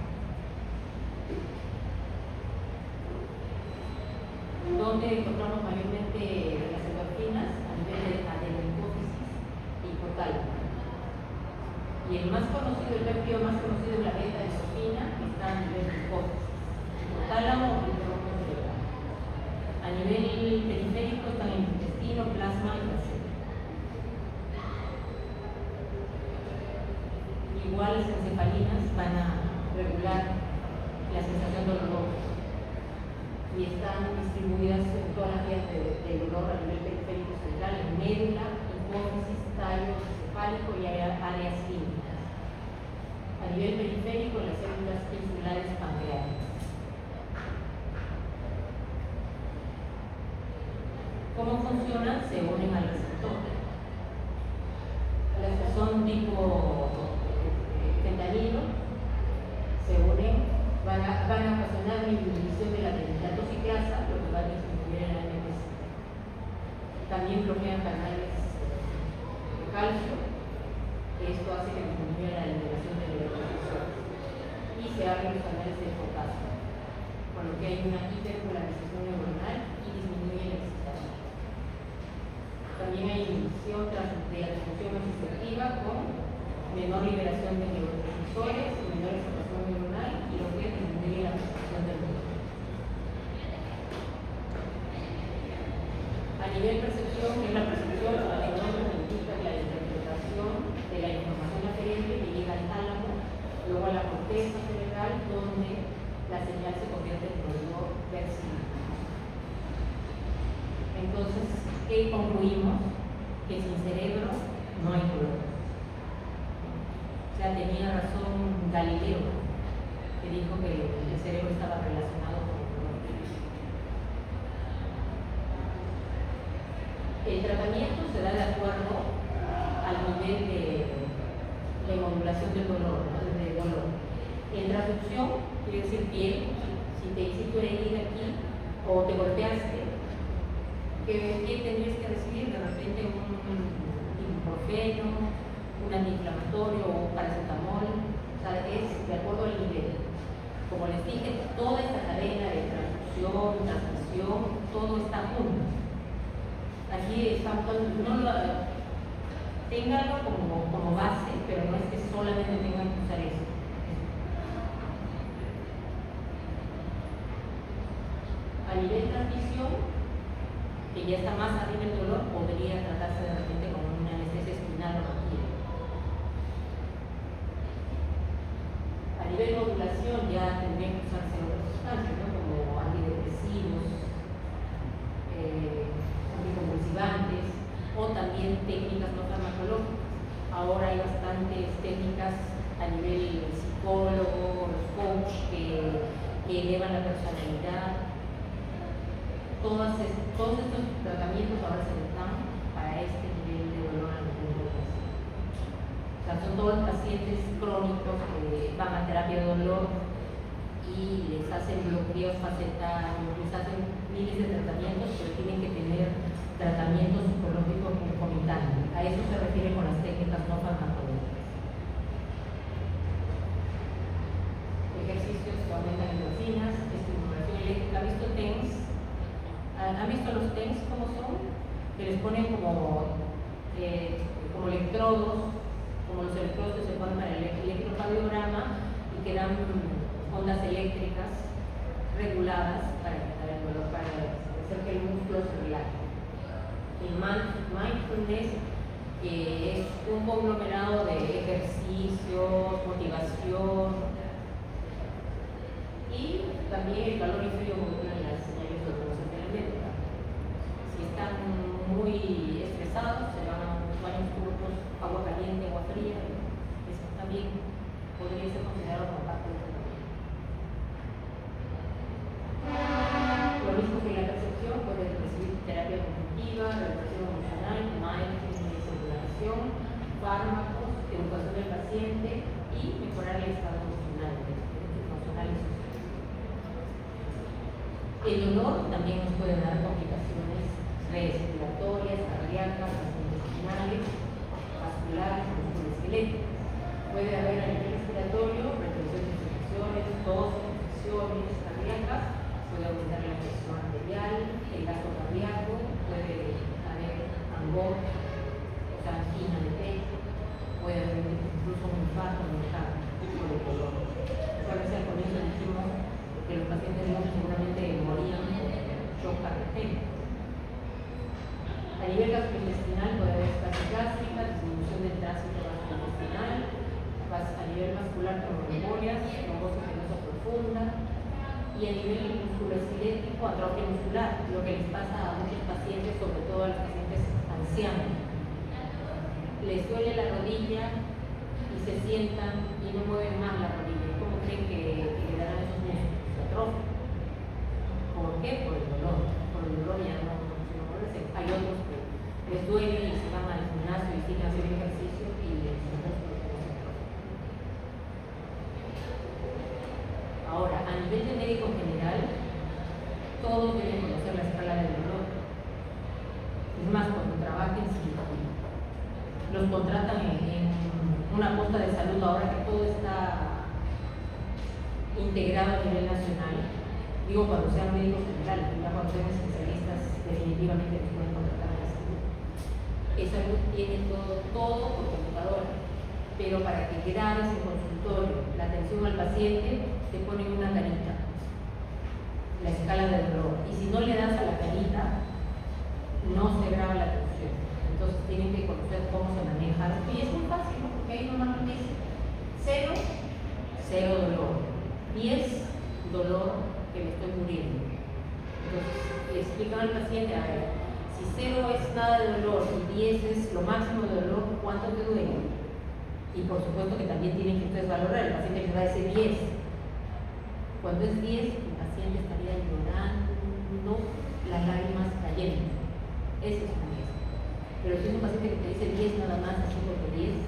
¿Dónde encontramos mayormente las endorfinas? A nivel de adenohipófisis y hipotálamo. Y el más conocido, el péptido más conocido es la beta-endorfina, que está a nivel de hipófisis, hipotálamo y tronco cerebral. A nivel periférico están el intestino, plasma y placenta. Igual las encefalinas van a regular la sensación dolorosa y están distribuidas en todas las vías del dolor a nivel periférico central, en médula, hipófisis, tallo encefálico y áreas clínicas. A nivel periférico, las células insulares pancreáticas. ¿Cómo funcionan? Se unen al receptor. Las que son tipo fentanilo se unen, van a ocasionar una inhibición de la toxiclasa, lo que va a disminuir el AMPC. También bloquean canales de calcio, esto hace que disminuya la liberación de electrolitos y se abren los canales de potasio, con lo que hay una hiperpolarización neuronal y disminuye la excitación. También hay inhibición de la transducción nociceptiva con menor liberación de neurotransmisores, menor expresión neuronal y lo que disminuye la percepción del dolor. A nivel percepción, que es la percepción, la neurona indica la interpretación de la información aferente que llega al tálamo, luego a la corteza cerebral, donde la señal se convierte en dolor percibido. Entonces, ¿qué concluimos? Que sin cerebro no hay dolor. tenía razón Galileo, que dijo que el cerebro estaba relacionado con el dolor. El tratamiento se da de acuerdo al nivel de modulación del dolor, ¿no? Del dolor. En traducción, quiere decir piel, si te hiciste una herida aquí o te golpeaste, ¿qué tendrías que recibir? De repente un ibuprofeno, un antiinflamatorio o un paracetamol, o sea, es de acuerdo al nivel. Como les dije, toda esta cadena de transfusión, transmisión, todo está junto. Aquí estamos, ténganlo como base, pero no es que solamente tengan que usar eso. A nivel transmisión, que ya está más arriba el dolor, podría tratarse de repente como una anestesia espinal o maquilla. A nivel modulación ya tendrían que usarse otras sustancias, ¿no? Como antidepresivos, anticonvulsivantes o también técnicas no farmacológicas. Ahora hay bastantes técnicas a nivel psicólogo, los coach que elevan la personalidad. Todos estos tratamientos ahora se les dan para este nivel de dolor a nivel de modulación. O sea, son todos los pacientes crónicos que van a terapia de dolor y les hacen bloqueos facetarios, les hacen miles de tratamientos, pero tienen que tener tratamientos psicológicos concomitantes. A eso se refiere con las técnicas no farmacológicas. Ejercicios que aumentan endorfinas, estimulación eléctrica. ¿Han visto TENS? ¿Han visto los TENS cómo son? Que les ponen como electrodos, como los electrodos que se ponen para el electrocardiograma y que dan ondas eléctricas reguladas para quitar el dolor, para hacer que el músculo se relaje. El mindfulness es un conglomerado de ejercicios, motivación y también el calor y frío modulan las señales de autonomía médica. Si están muy estresados, se van a baños turcos, agua caliente, agua fría. Eso también podría ser considerado como parte del tratamiento. Lo mismo que la percepción, puede recibir terapia cognitiva, regulación emocional, mindfulness, regulación, fármacos, educación del paciente y mejorar el estado emocional y social. El dolor también nos puede dar complicaciones respiratorias, cardíacas, intestinales, vasculares, musculoesqueléticas. Puede haber a nivel respiratorio retención de infecciones, tos, infecciones cardíacas, puede aumentar la presión arterial, el gasto cardíaco, puede haber angor, o sea, angina de pecho, puede haber incluso un infarto miocardio por el dolor. A veces al comienzo dijimos que los pacientes seguramente morían por shock cardíaco. A nivel gastrointestinal puede haber estasis gástrica, disminución del tránsito gastrointestinal, a nivel vascular trombembolias, trombosis venosa profunda y a nivel musculoesquelético atrofia muscular, lo que les pasa a muchos pacientes, sobre todo a los pacientes ancianos. Les duele la rodilla y se sientan y no mueven más la rodilla. ¿Cómo creen que le darán esos músculos? Se atrofian. ¿Por qué? Por el dolor. Por el dolor ya no mueven. Hay otros que les duele y se van al gimnasio y siguen haciendo ejercicio y les músculos no se atrofian. Ahora, a nivel de médico general, todos deben conocer la escala del dolor. Es más, cuando trabajen, si los contratan en una posta de salud, ahora que todo está integrado a nivel nacional, digo cuando sean médicos generales, ya cuando sean especialistas, definitivamente los pueden contratar en la salud. Esa salud tiene todo por computadora, pero para que grabes en consultorio la atención al paciente, te ponen una carita, la escala del dolor, y si no le das a la carita, no se graba la atención. Entonces tienen que conocer cómo se maneja. Y es muy fácil, ¿no? Porque ahí nomás nos dice 0, 0 dolor, 10 dolor que me estoy muriendo. Entonces le explican al paciente, a ver, si 0 es nada de dolor y 10 es lo máximo de dolor, ¿cuánto te duele? Y por supuesto que también tienen que ustedes valorar, el paciente les va a decir 10. Cuando es 10, el paciente estaría llorando, las lágrimas cayendo. Ese es un 10. Pero si es un paciente que te dice 10 nada más, así porque 10,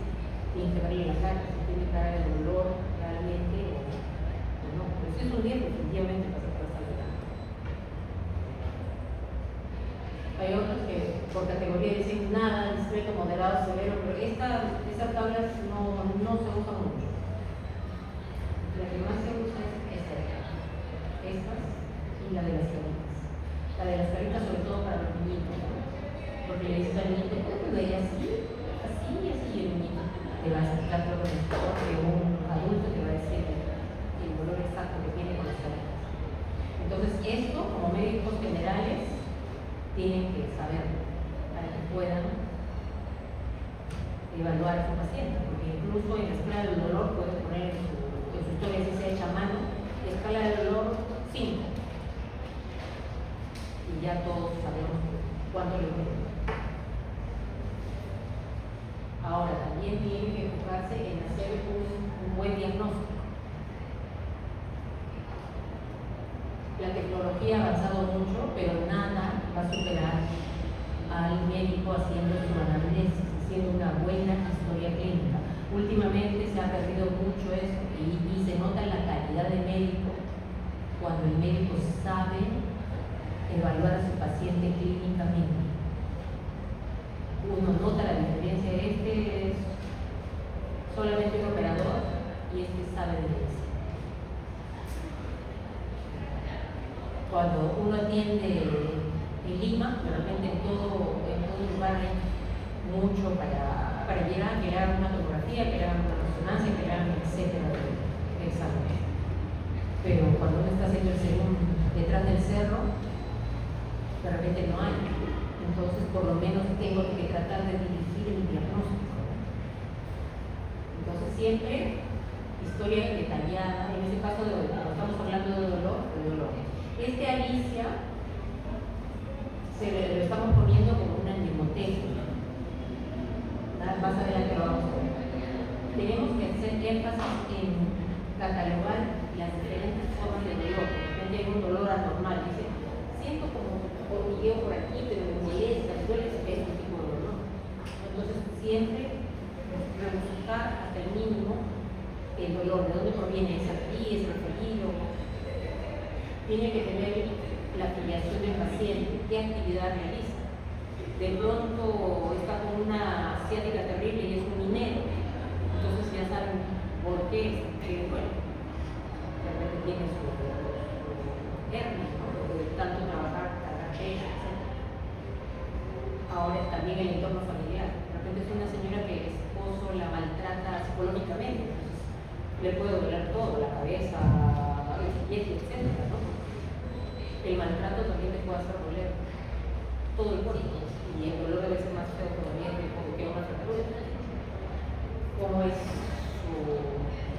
tiene que verle la cara, si tiene cara de dolor realmente o no. Pero si es un 10, definitivamente el paciente va a estar llorando. Hay otros que por categoría dicen nada, discreto, moderado, severo, pero esas tablas no se usan mucho. La que más se usa es estas y la de las caritas. La de las caritas sobre todo para los niñitos, ¿no? Porque le dices al niño, ¿cómo de ella así? Así y así, y el niño te va a explicar todo mejor que un adulto te va a decir el dolor exacto que tiene con las caritas. Entonces esto, como médicos generales, tienen que saberlo para que puedan evaluar a su paciente, porque incluso en la escala del dolor pueden poner en su historia, si se echa a mano, escala del dolor 5, y ya todos sabemos cuánto le duele. Ahora, también tienen que enfocarse en hacer un buen diagnóstico. La tecnología ha avanzado mucho, pero nada va a superar al médico haciendo su anamnesis, haciendo una buena historia clínica. Últimamente se ha perdido mucho eso y se nota la calidad de médico cuando el médico sabe evaluar a su paciente clínicamente. Uno nota la diferencia, este es solamente un operador y este sabe de medicina. Cuando uno atiende en Lima, de repente en todo lugar hay mucho para llegar a una tomografía, llegar a una resonancia, llegar a etcétera de exámenes. Pero cuando uno está haciendo el segundo detrás del cerro, de repente no hay. Entonces, por lo menos tengo que tratar de dirigir el diagnóstico. Entonces, siempre historia detallada, en este caso, cuando estamos hablando de dolor. Alicia lo estamos poniendo como una mnemotécnica. Vas a ver a qué vamos a ver. Tenemos que hacer énfasis en catalogar las diferentes formas de dolor. De repente hay un dolor anormal, dice, siento como hormigueo por aquí, pero me molesta, me duele este tipo de dolor. Entonces, siempre rebuscar hasta el mínimo el dolor, de dónde proviene, es aquí, es referido. Tiene que tener la afiliación del paciente, qué actividad realiza. De pronto está con una ciática terrible y es un minero, entonces ya saben por qué, bueno, de repente tiene su hernia, ¿no? De tanto trabajar, cargar peso, etc. Ahora también el entorno familiar. De repente es una señora que el esposo la maltrata psicológicamente, entonces le puede doler todo, la cabeza, los pies, etc., ¿no? El maltrato también te puede hacer doler todo el cuerpo y el dolor debe ser más feo todavía que una fractura. ¿Cómo es su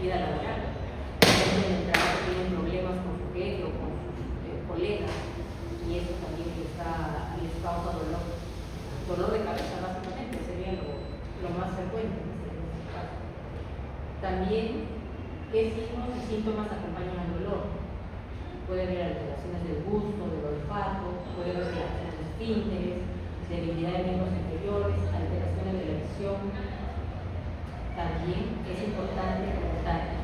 vida laboral? En el trabajo tienen problemas con su jefe o con sus colegas y eso también les causa dolor. Dolor de cabeza básicamente sería lo más frecuente en este caso. También, ¿qué signos y síntomas acompañan al dolor? Puede haber alteraciones del gusto, del olfato, puede haber alteraciones de esfínteres, debilidad de miembros inferiores, alteraciones de la visión. También es importante preguntar,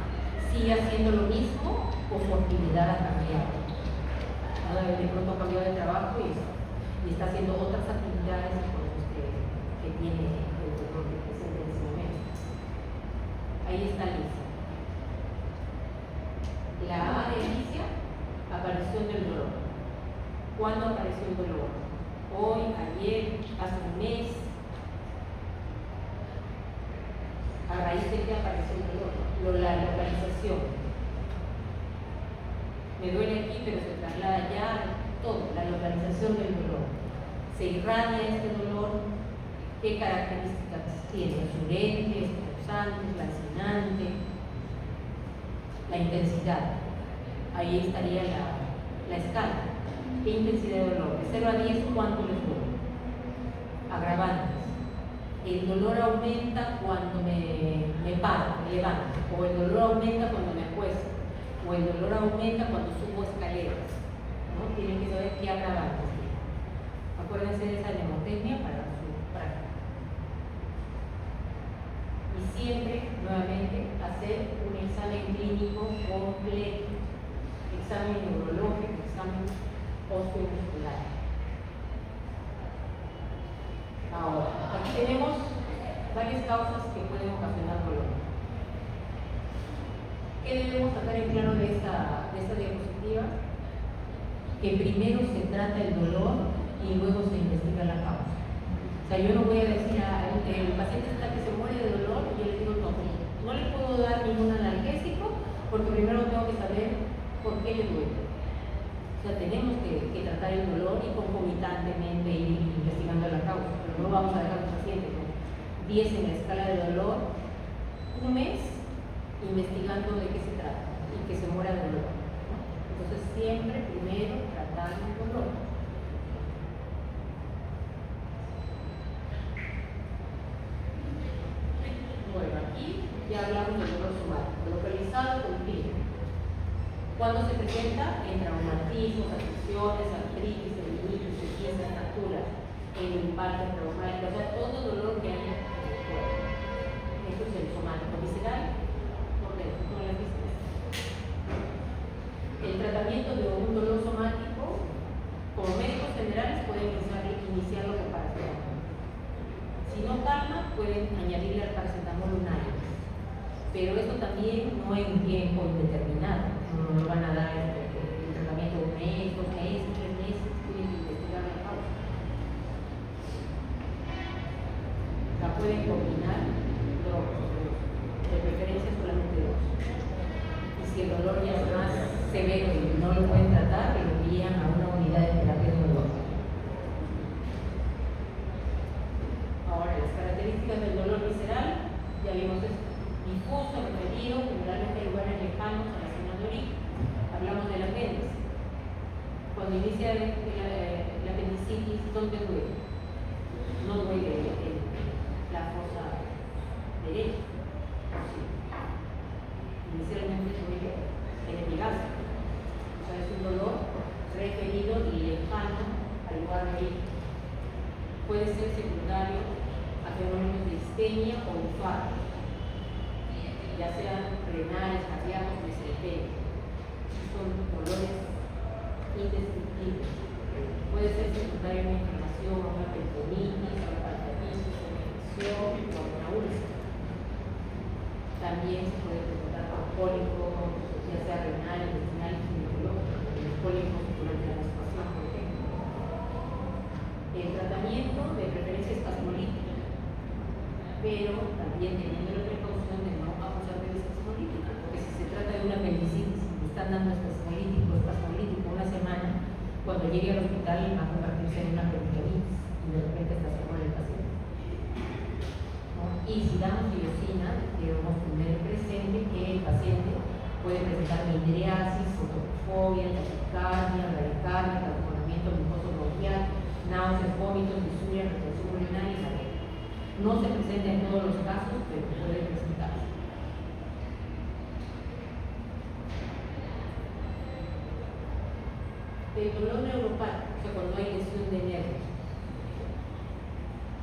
¿sigue haciendo lo mismo o su actividad ha cambiado? De pronto ha cambiado de trabajo y está haciendo otras actividades con las que tiene el dolor que presenta en ese momento. Ahí está Alicia. La A de Alicia, aparición del dolor. ¿Cuándo apareció el dolor? Hoy, ayer, hace un mes. A raíz de que apareció el dolor, la localización. Me duele aquí, pero se traslada ya, todo, la localización del dolor. Se irradia este dolor, ¿qué características tiene? ¿Es urente, es pulsante, es lancinante? La intensidad. Ahí estaría la escala. ¿Qué intensidad de dolor? De 0 a 10, ¿cuánto les duele? Agravantes. El dolor aumenta cuando me levanto, o el dolor aumenta cuando me acuesto, o el dolor aumenta cuando subo escaleras, ¿no? Tienen que saber qué agravantes tienen. Acuérdense de esa mnemotecnia para su práctica. Y siempre, nuevamente, hacer un examen clínico completo, examen neurológico, examen osteomuscular. Ahora, aquí tenemos varias causas que pueden ocasionar dolor. ¿Qué debemos sacar en claro de esta diapositiva? Que primero se trata el dolor y luego se investiga la causa. O sea, yo no voy a decir el paciente está que se muere de dolor y yo le digo no le puedo dar ningún analgésico porque primero tengo que saber por qué le duele. O sea, tenemos que tratar el dolor y concomitantemente ir investigando la causa, pero no vamos a dejar al paciente con 10 en la escala de dolor, un mes investigando de qué se trata y que se muera de dolor, ¿no? Entonces siempre primero tratar el dolor. Bueno, aquí ya hablamos del dolor somático, localizado continuo. Cuando se presenta en traumatismos, afecciones, artritis, tendinitis, esguinces, fracturas, en impacto traumático, o sea, todo dolor que haya en el cuerpo. Esto es el somático visceral, por dentro, con las vísceras. El tratamiento de un dolor somático, como médicos generales, pueden iniciarlo con paracetamol. Si no calma, pueden añadirle al paracetamol un aire. Pero esto también no en tiempo indeterminado. No lo van a dar el tratamiento de un mes, 2 meses, 3 meses, tienen que investigar la causa. La pueden combinar de preferencia solamente 2. Y si el dolor ya es más severo y no lo pueden tratar, lo envían a una unidad de terapia de dolor. Ahora, las características del dolor visceral, ya vimos esto. Difuso, repetido, generalmente en lugares lejanos a la zona de origen. Hablamos del apéndice. Cuando inicia la apendicitis, ¿dónde duele? No duele en la fosa derecha. Sí. Inicialmente duele en el epigastrio. O sea, es un dolor referido y lejano al lugar de origen. Puede ser secundario a fenómenos de isquemia o infarto, ya sean renales, cardíacos, mesenteric. Son dolores indescriptibles. Puede ser secundaria a una inflamación, a una peritonitis, a una pancreatitis, a una infección o a una úlcera. También se puede presentar con cólico, ya sea renal, intestinal y ginecológico, los cólicos durante la menstruación, por ejemplo. El tratamiento de preferencia espasmolítica, pero también teniendo la precaución de no abusar de la espasmolítica, porque si se trata de una apendicitis y están dando espasmolítico una semana, cuando llegue al hospital va a convertirse en una peritonitis y de repente está seguro el paciente, ¿no? Y si damos diosina, debemos tener presente que el paciente puede presentar midriasis, fotofobia, taquicardia, bradicardia, taponamiento mucoso bronquial, náuseas, vómitos, disuria, retención urinaria y mareo. No se presenta en todos los casos, pero puede presentarse. El dolor neuropático, o sea, cuando hay lesión de nervios.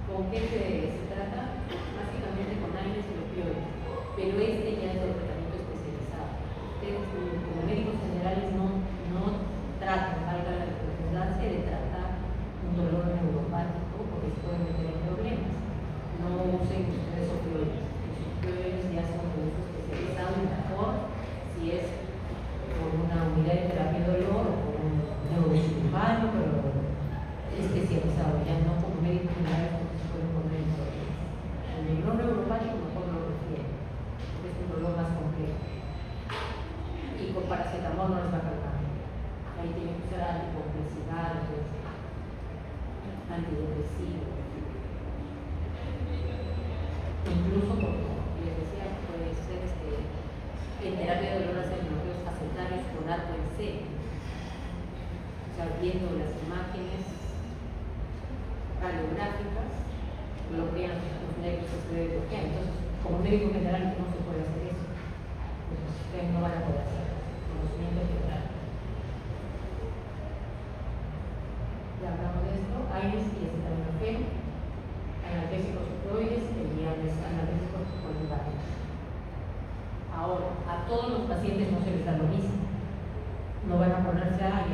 ¿Con qué se trata? Básicamente con AINES y opioides, pero este ya es de tratamiento especializado. Ustedes, como médicos generales, no tratan, valga la redundancia, de tratar un dolor neuropático porque se pueden meter en problemas. No usen ustedes opioides. Los opioides ya son de uso especializado y mejor si es por una unidad de terapia de dolor o por un neurocirujano, pero especializado, ya no como médico general porque se pueden poner en problemas. El dolor neuropático mejor lo refiere, porque es un dolor más complejo. Y con paracetamol no les va a calmar. Ahí tienen que usar anticomplexidades, antidepresivos. Incluso, como les decía, puede ser en terapia de dolor hacer bloqueos facetarios con arco en serio. O sea, viendo las imágenes radiográficas, bloquean los nervios que se deben bloquear. Entonces, como médico general no se puede hacer eso. Pues ustedes no van a poder hacer conocimiento general. Ya hablamos de esto. AINES y acetaminofén, analgésicos opioides y analgésicos poliváticos. Ahora, a todos los pacientes no se les da lo mismo. No van a ponerse a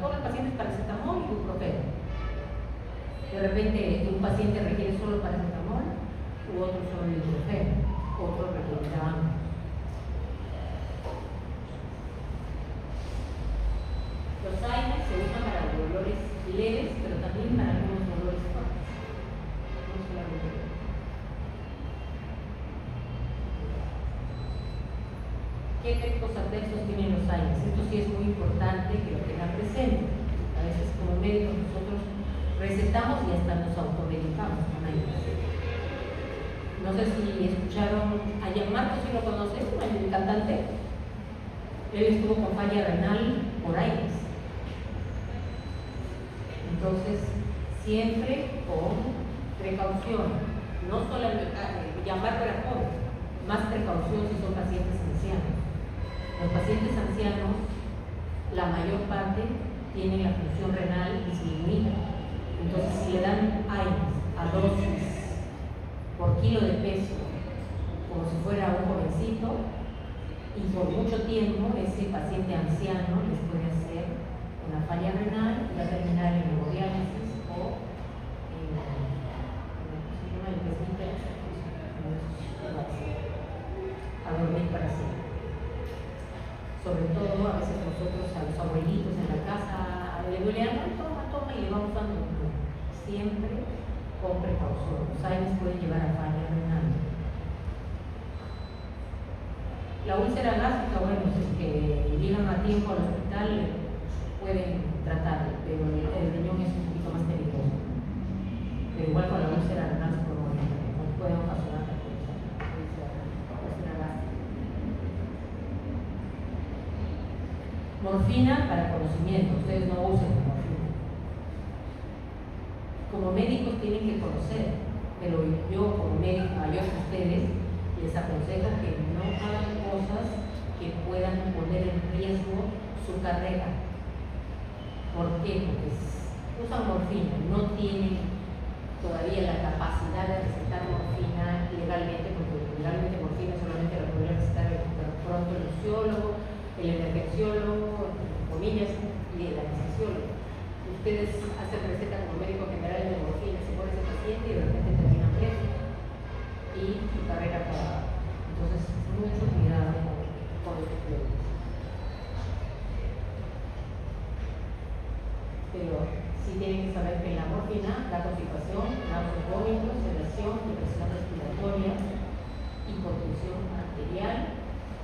todos los pacientes paracetamol y ibuprofeno. De repente un paciente requiere solo paracetamol u otro solo ibuprofeno, otro requerirá ambos. Los AINES se usan para dolores leves, pero también para algunos dolores fuertes. No solamente. ¿Qué efectos adversos tienen los AINES? Esto sí es muy importante que lo tengan presente. A veces como médicos nosotros recetamos y hasta nos automedicamos con AINES. No sé si escucharon a Gianmarco, si lo conocen, el cantante. Él estuvo con falla renal por AINES. Entonces, siempre con precaución. No solamente, Gianmarco era joven, más precaución si son pacientes ancianos. Los pacientes ancianos, la mayor parte, tienen la función renal disminuida. Entonces, si le dan AINES a dosis por kilo de peso, como si fuera un jovencito, y por mucho tiempo, ese paciente anciano les puede hacer una falla renal y va a terminar en hemodiálisis o a dormir para siempre. Sobre todo, a veces nosotros a los abuelitos en la casa le duele algo, toma y le vamos dando uno. Siempre con precaución. Los AINES pueden llevar a falla renal. La úlcera gástrica, bueno, si es que llegan a tiempo al hospital, pueden tratarlo, pero el riñón es un poquito más peligroso. Pero igual con la úlcera renal se puede ocasionar la úlcera gástrica. Morfina para conocimiento, ustedes no usen la morfina. Como médicos tienen que conocer, pero yo como médico mayor que ustedes les aconsejo que no hagan cosas que puedan poner en riesgo su carrera. ¿Por qué? Porque usan morfina, no tienen todavía la capacidad de recetar morfina legalmente, porque legalmente morfina solamente la podría recetar el pronto-elecciólogo, el emergenciólogo, comillas, y el anestesiólogo. Ustedes hacen receta como médico general de morfina, se pone ese paciente y de repente terminan preso y su carrera acaba. Entonces, mucho cuidado con los estudios. Pero sí tienen que saber que la morfina da constipación, náuseas, vómitos, sedación, depresión respiratoria, hipotensión arterial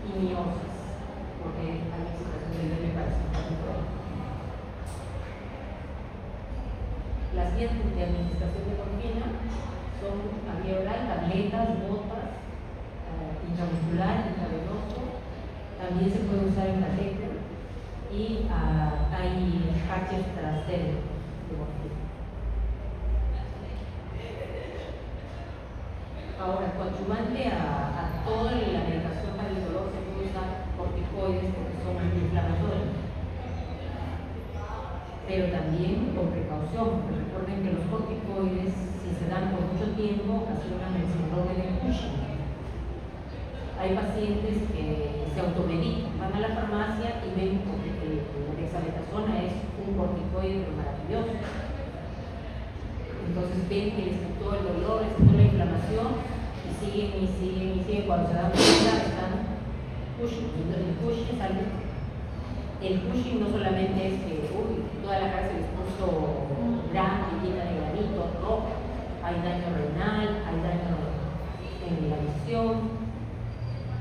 y miosis, porque hay situaciones de parasitismo. Las vías de administración de morfina son a vía oral, tabletas, gotas, intramuscular, intravenoso. También se puede usar en catéter y hay parches traseros de morfina. Ahora, coadyuvante a toda la medicación para el dolor se puede usar corticoides porque son antiinflamatorios, pero también con precaución, porque recuerden que los corticoides, si se dan por mucho tiempo, ocasionan el síndrome de Cushing. Hay pacientes que se automedican, van a la farmacia y ven que la dexametasona es un corticoide maravilloso. Entonces ven que les quitó el dolor, les quitó la inflamación y siguen. Cuando se dan cuenta están Cushing. Entonces el Cushing es algo. El Cushing no solamente es que toda la cara se les puso blanca y llena de granitos, rojo. Hay daño renal, hay daño en la visión,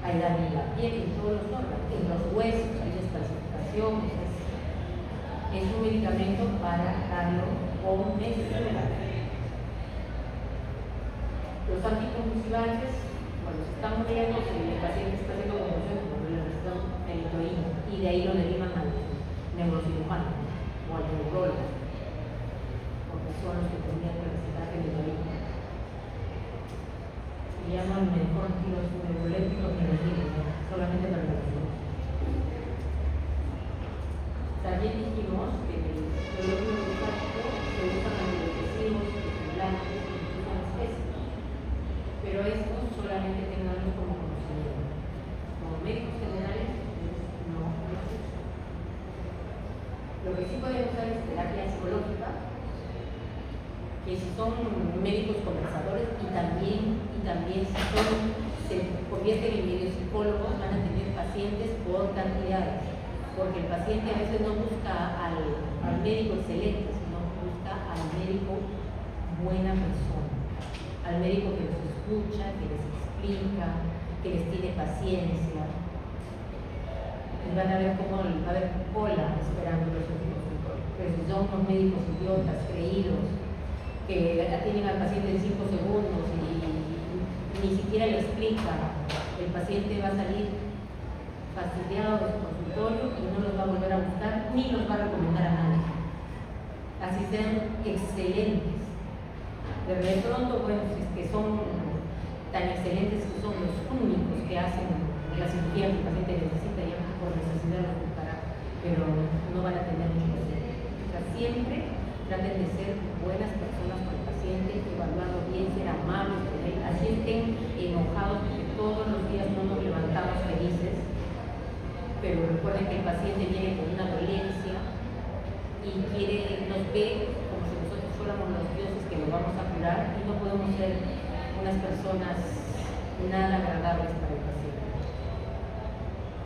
hay daño en la piel, en todos los órganos, en los huesos, hay descalcificación. Es un medicamento para darlo con necesidad. Los anticonvulsivantes, cuando se están muriendo, el paciente está haciendo convulsión, como le recetan fenitoína, y de ahí lo derivan al neurocirujano o al neurólogo, porque son los que tendrían que recetar fenitoína. Se llaman mejor tenemos como conocimiento. Como médicos generales, no existe. Lo que sí podemos usar es terapia psicológica, que si son médicos conversadores y también si se convierten en medios psicólogos, van a tener pacientes por cantidades, porque el paciente a veces no busca al médico excelente, sino busca al médico buena persona, al médico que los escucha, que les explica, que les tiene paciencia. Y van a ver cómo va a haber cola esperando los consultorios. Pero si son unos médicos idiotas, creídos, que atienden al paciente en 5 segundos y ni siquiera le explica, el paciente va a salir fastidiado de su consultorio y no los va a volver a buscar ni los va a recomendar a nadie. Así sean excelentes. De pronto, bueno, si es que son tan excelentes que son los únicos que hacen la cirugía que el paciente necesita, ya por necesidad lo buscará, pero no van a tener mucho paciente. O sea, siempre traten de ser buenas personas con el paciente, evaluarlo bien, ser amables con él, así estén enojados porque todos los días no nos levantamos felices, pero recuerden que el paciente viene con una dolencia y nos ve como si nosotros fuéramos los dioses que lo vamos a curar y no podemos ser unas personas nada agradables para el paciente.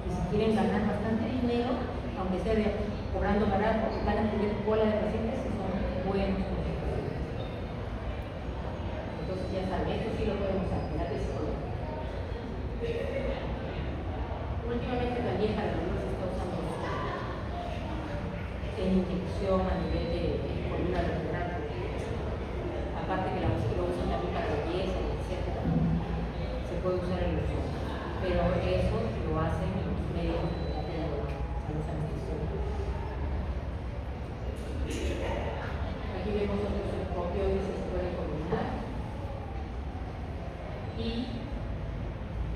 Y si quieren ganar bastante dinero, aunque sea cobrando barato, van a tener cola de pacientes que son buenos. Entonces ya saben, esto sí lo podemos hacer, terapia psicológica. Últimamente también para los se está usando en inyección a nivel de columna vertebral. Aparte que la música lo usan también para belleza, etc. Se puede usar en los ojos. Pero eso lo hacen los médicos de terapia de los anestesiólogos. Aquí vemos otros opioides que se pueden combinar. Y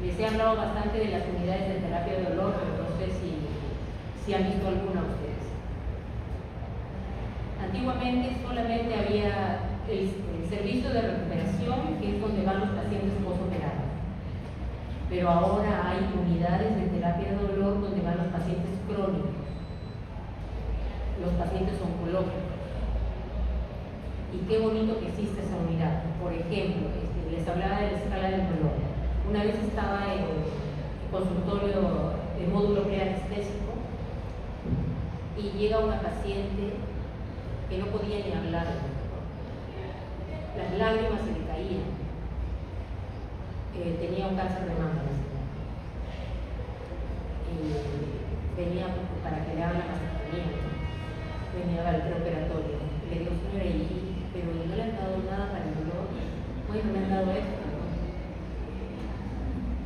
les he hablado bastante de las unidades de terapia de dolor, pero no sé si han visto alguna ustedes. Antiguamente solamente había el servicio de recuperación, que es donde van los pacientes postoperados. Pero ahora hay unidades de terapia de dolor donde van los pacientes crónicos, los pacientes oncológicos. Y qué bonito que existe esa unidad. Por ejemplo, les hablaba de la escala del dolor. Una vez estaba en el consultorio de módulo preanestésico y llega una paciente que no podía ni hablar. Las lágrimas se le caían. Tenía un cáncer de mama. Venía para que le hagan la mastectomía. Venía al preoperatorio. Le digo, señora, pero no le han dado nada para el dolor. Bueno, me han dado esto.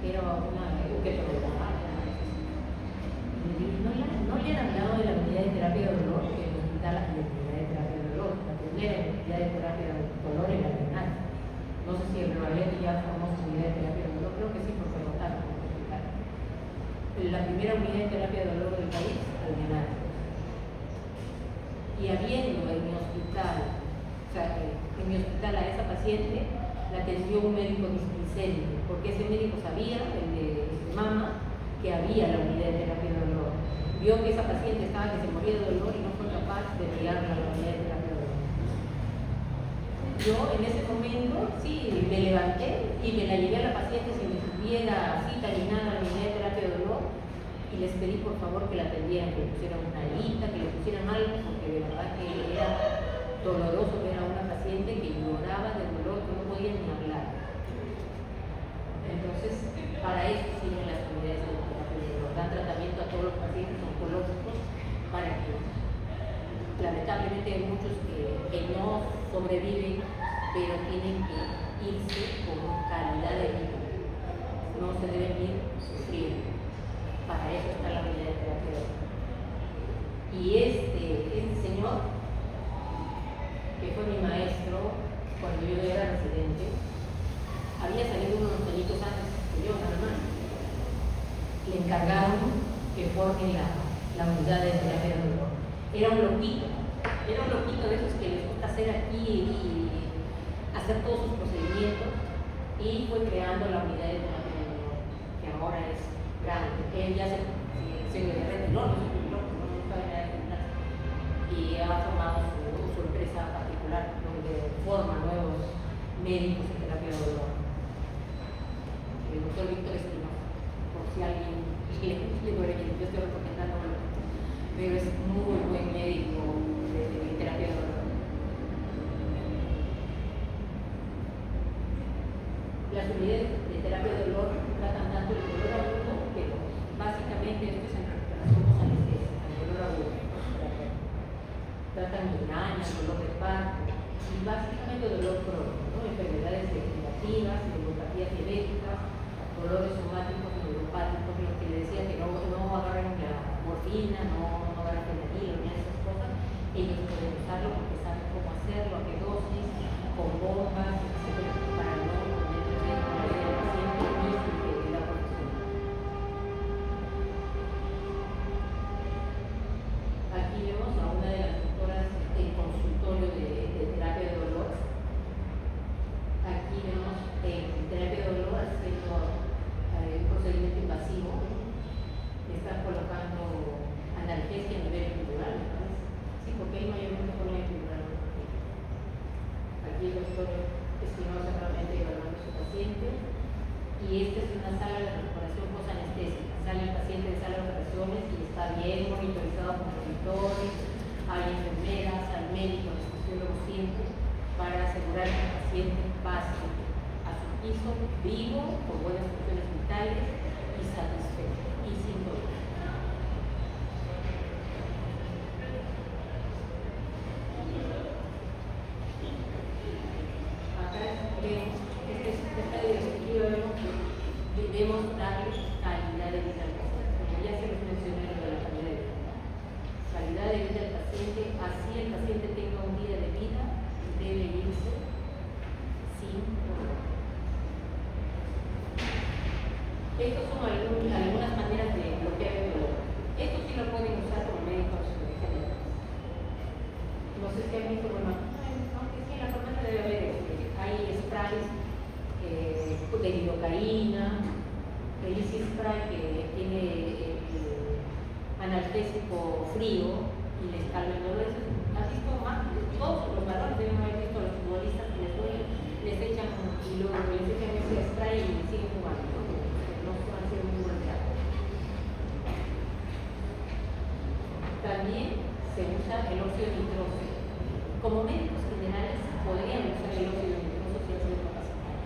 Era que programar. No le han hablado de la unidad de terapia de dolor, que nos da la unidad de terapia de dolor. La primera unidad de terapia de dolor en la renal. No sé si el Revalete ya formó su unidad de terapia de dolor, creo que sí, porque votaron. La primera unidad de terapia de dolor del país, al renal. Y habiendo en mi hospital, a esa paciente, la atendió un médico displicénico, porque ese médico sabía, el de mama, que había la unidad de terapia de dolor. Vio que esa paciente estaba que se moría de dolor y no fue capaz de enviarla a la unidad de terapia de dolor. Yo en ese momento, sí, me levanté y me la llevé a la paciente sin que tuviera cita ni nada a la unidad de terapia de dolor y les pedí por favor que la atendieran, que le pusieran una alita, que le pusieran algo, porque de verdad que era doloroso ver a una paciente que lloraba de dolor, que no podía ni hablar. Entonces, para eso sirven las unidades de terapia de dolor. Dan tratamiento a todos los pacientes oncológicos para que, lamentablemente, hay muchos que no sobreviven, pero tienen que irse con calidad de vida. No se deben ir sufriendo. Para eso está la unidad de terapia de dolor. Y este señor, que fue mi maestro cuando yo era residente, había salido unos añitos antes que yo, nada más. Le encargaron que forme la unidad de terapia de dolor. Era un loquito de esos que les gusta hacer aquí y hacer todos sus procedimientos, y fue creando la unidad de terapia de dolor. él ya se retiró, no estaba en la edad de jubilarse, y ha formado su empresa particular, donde forma nuevos médicos en terapia de dolor. El doctor Víctor Espinosa, por si alguien le duele, yo estoy recomendando, pero es muy buen médico de terapia de dolor. Las unidades de terapia de dolor tratan tanto el dolor agudo, pero básicamente esto es en relación con anestesia, el dolor agudo. Tratan migraña, dolor de parto y básicamente dolor crónico, ¿no? Enfermedades degenerativas, neuropatías diabéticas, dolores somáticos, neuropáticos, lo que le decía que no agarran la morfina, no agarran fentanilo ni esas cosas. Ellos pueden usarlo porque saben cómo hacerlo, a qué dosis, con bombas, etcétera, para no aquí vemos a una de las doctoras en consultorio de terapia de dolor. Aquí vemos en terapia de dolor haciendo un procedimiento invasivo. Están colocando analgesia a nivel epidural, ¿me parece? Sí, porque ahí mayormente ponen epidural. Aquí el doctor Espinosa realmente evaluando a su paciente. Y esta es una sala de recuperación posanestésica. Sale el paciente de sala de operaciones y está bien monitorizado por monitores, hay enfermeras, hay médicos, anestesiólogos siempre, para asegurar que el paciente pase a su piso vivo, con buenas funciones vitales y satisfecho y sin dolor. Acá vemos, esta diapositiva debemos darle calidad de vida al paciente. Como ya se les mencionó lo de la calidad de vida. Calidad de vida del paciente, así el paciente tenga un día de vida, debe irse sin dolor. Estas son algunas maneras de bloquear el dolor. Esto sí lo pueden usar como médicos generales. No sé si han visto, bueno, aunque sí, en la farmacia debe haber, hay sprays de lidocaína, el Easy Spray que tiene analgésico frío y les calma el dolor. ¿Has visto más? Todos los varones deben haber visto a los futbolistas que les duele, les echan y luego les echan ese spray y siguen jugando, no han sido muy golpeados. También se usa el óxido nitroso. Como médicos generales podrían usar el óxido nitroso si hacen capacitado.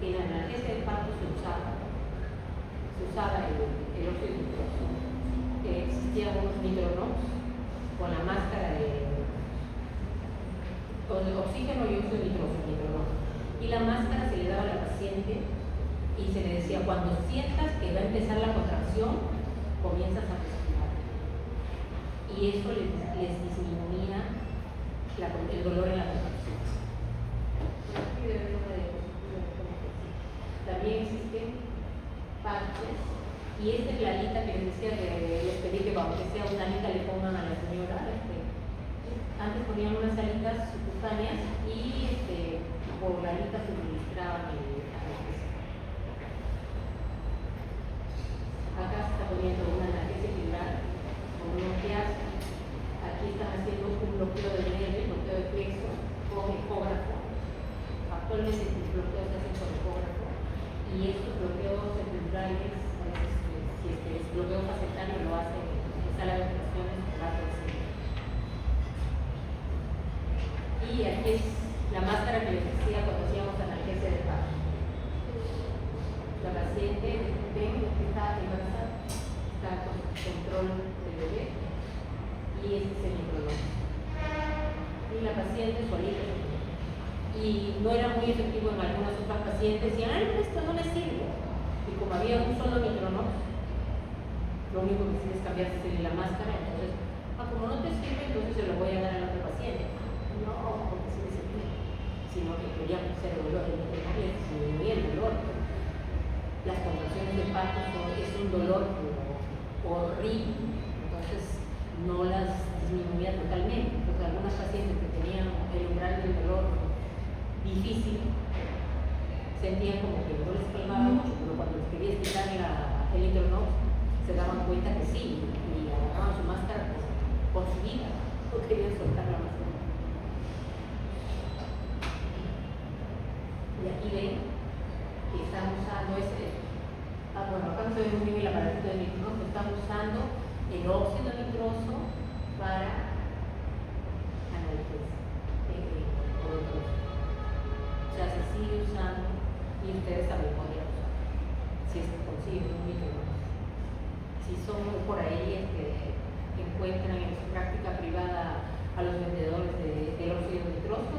En la analgesia de parto se usaba el óxido nitroso. Existían unos micronox con la máscara con el oxígeno y óxido nitroso, micronox. Y la máscara se le daba a la paciente y se le decía, cuando sientas que va a empezar la contracción, comienzas a respirar. Y eso les disminuía el dolor en la contracción. También existen parches, y esta es la alita que les decía que les pedí que aunque sea una alita le pongan a la señora. Antes ponían unas alitas subcutáneas y por la alita suministraban el analgésico. Acá se está poniendo una analgesia epidural con un opiáceo. Aquí están haciendo un bloqueo del nervio, bloqueo de plexo con ecógrafo. Actualmente los bloqueos se hacen con ecógrafo y estos bloqueos epidurales, si es bloqueo facetario, lo hacen en sala de operaciones con gato de cine. Y aquí es la máscara que les decía cuando hacíamos analgesia de parto. La paciente ven que está embarazada, está con control del bebé y este es el microdón. Y la paciente solita. Y no era muy efectivo en algunas otras pacientes, decían, ay, esto no me sirve. Y como había un solo micronox, lo único que hacía es cambiarse la máscara, entonces, como no te sirve, entonces se lo voy a dar al otro paciente. No, porque sí me sirve, sino que quería hacer el dolor, disminuir el dolor. Las contracciones de parto es un dolor horrible, entonces no las disminuía totalmente. Entonces algunas pacientes que tenían el umbral del dolor difícil sentían como que no les calmaba mucho, pero cuando les quería explicar el Electronox ven muy bien el aparatito de nitroso, están usando el óxido nitroso para analgesia o sea, se sigue usando y ustedes también podrían usar si se consigue un micrófono. Si son por ahí encuentran en su práctica privada a los vendedores del óxido nitroso,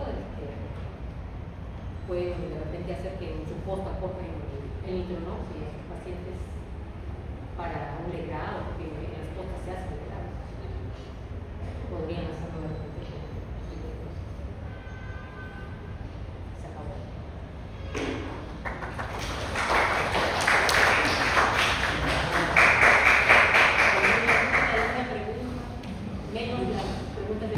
pueden de repente hacer que en su posta compren el nitro, ¿no? Si a sus pacientes para un legrado, porque en las postas se hace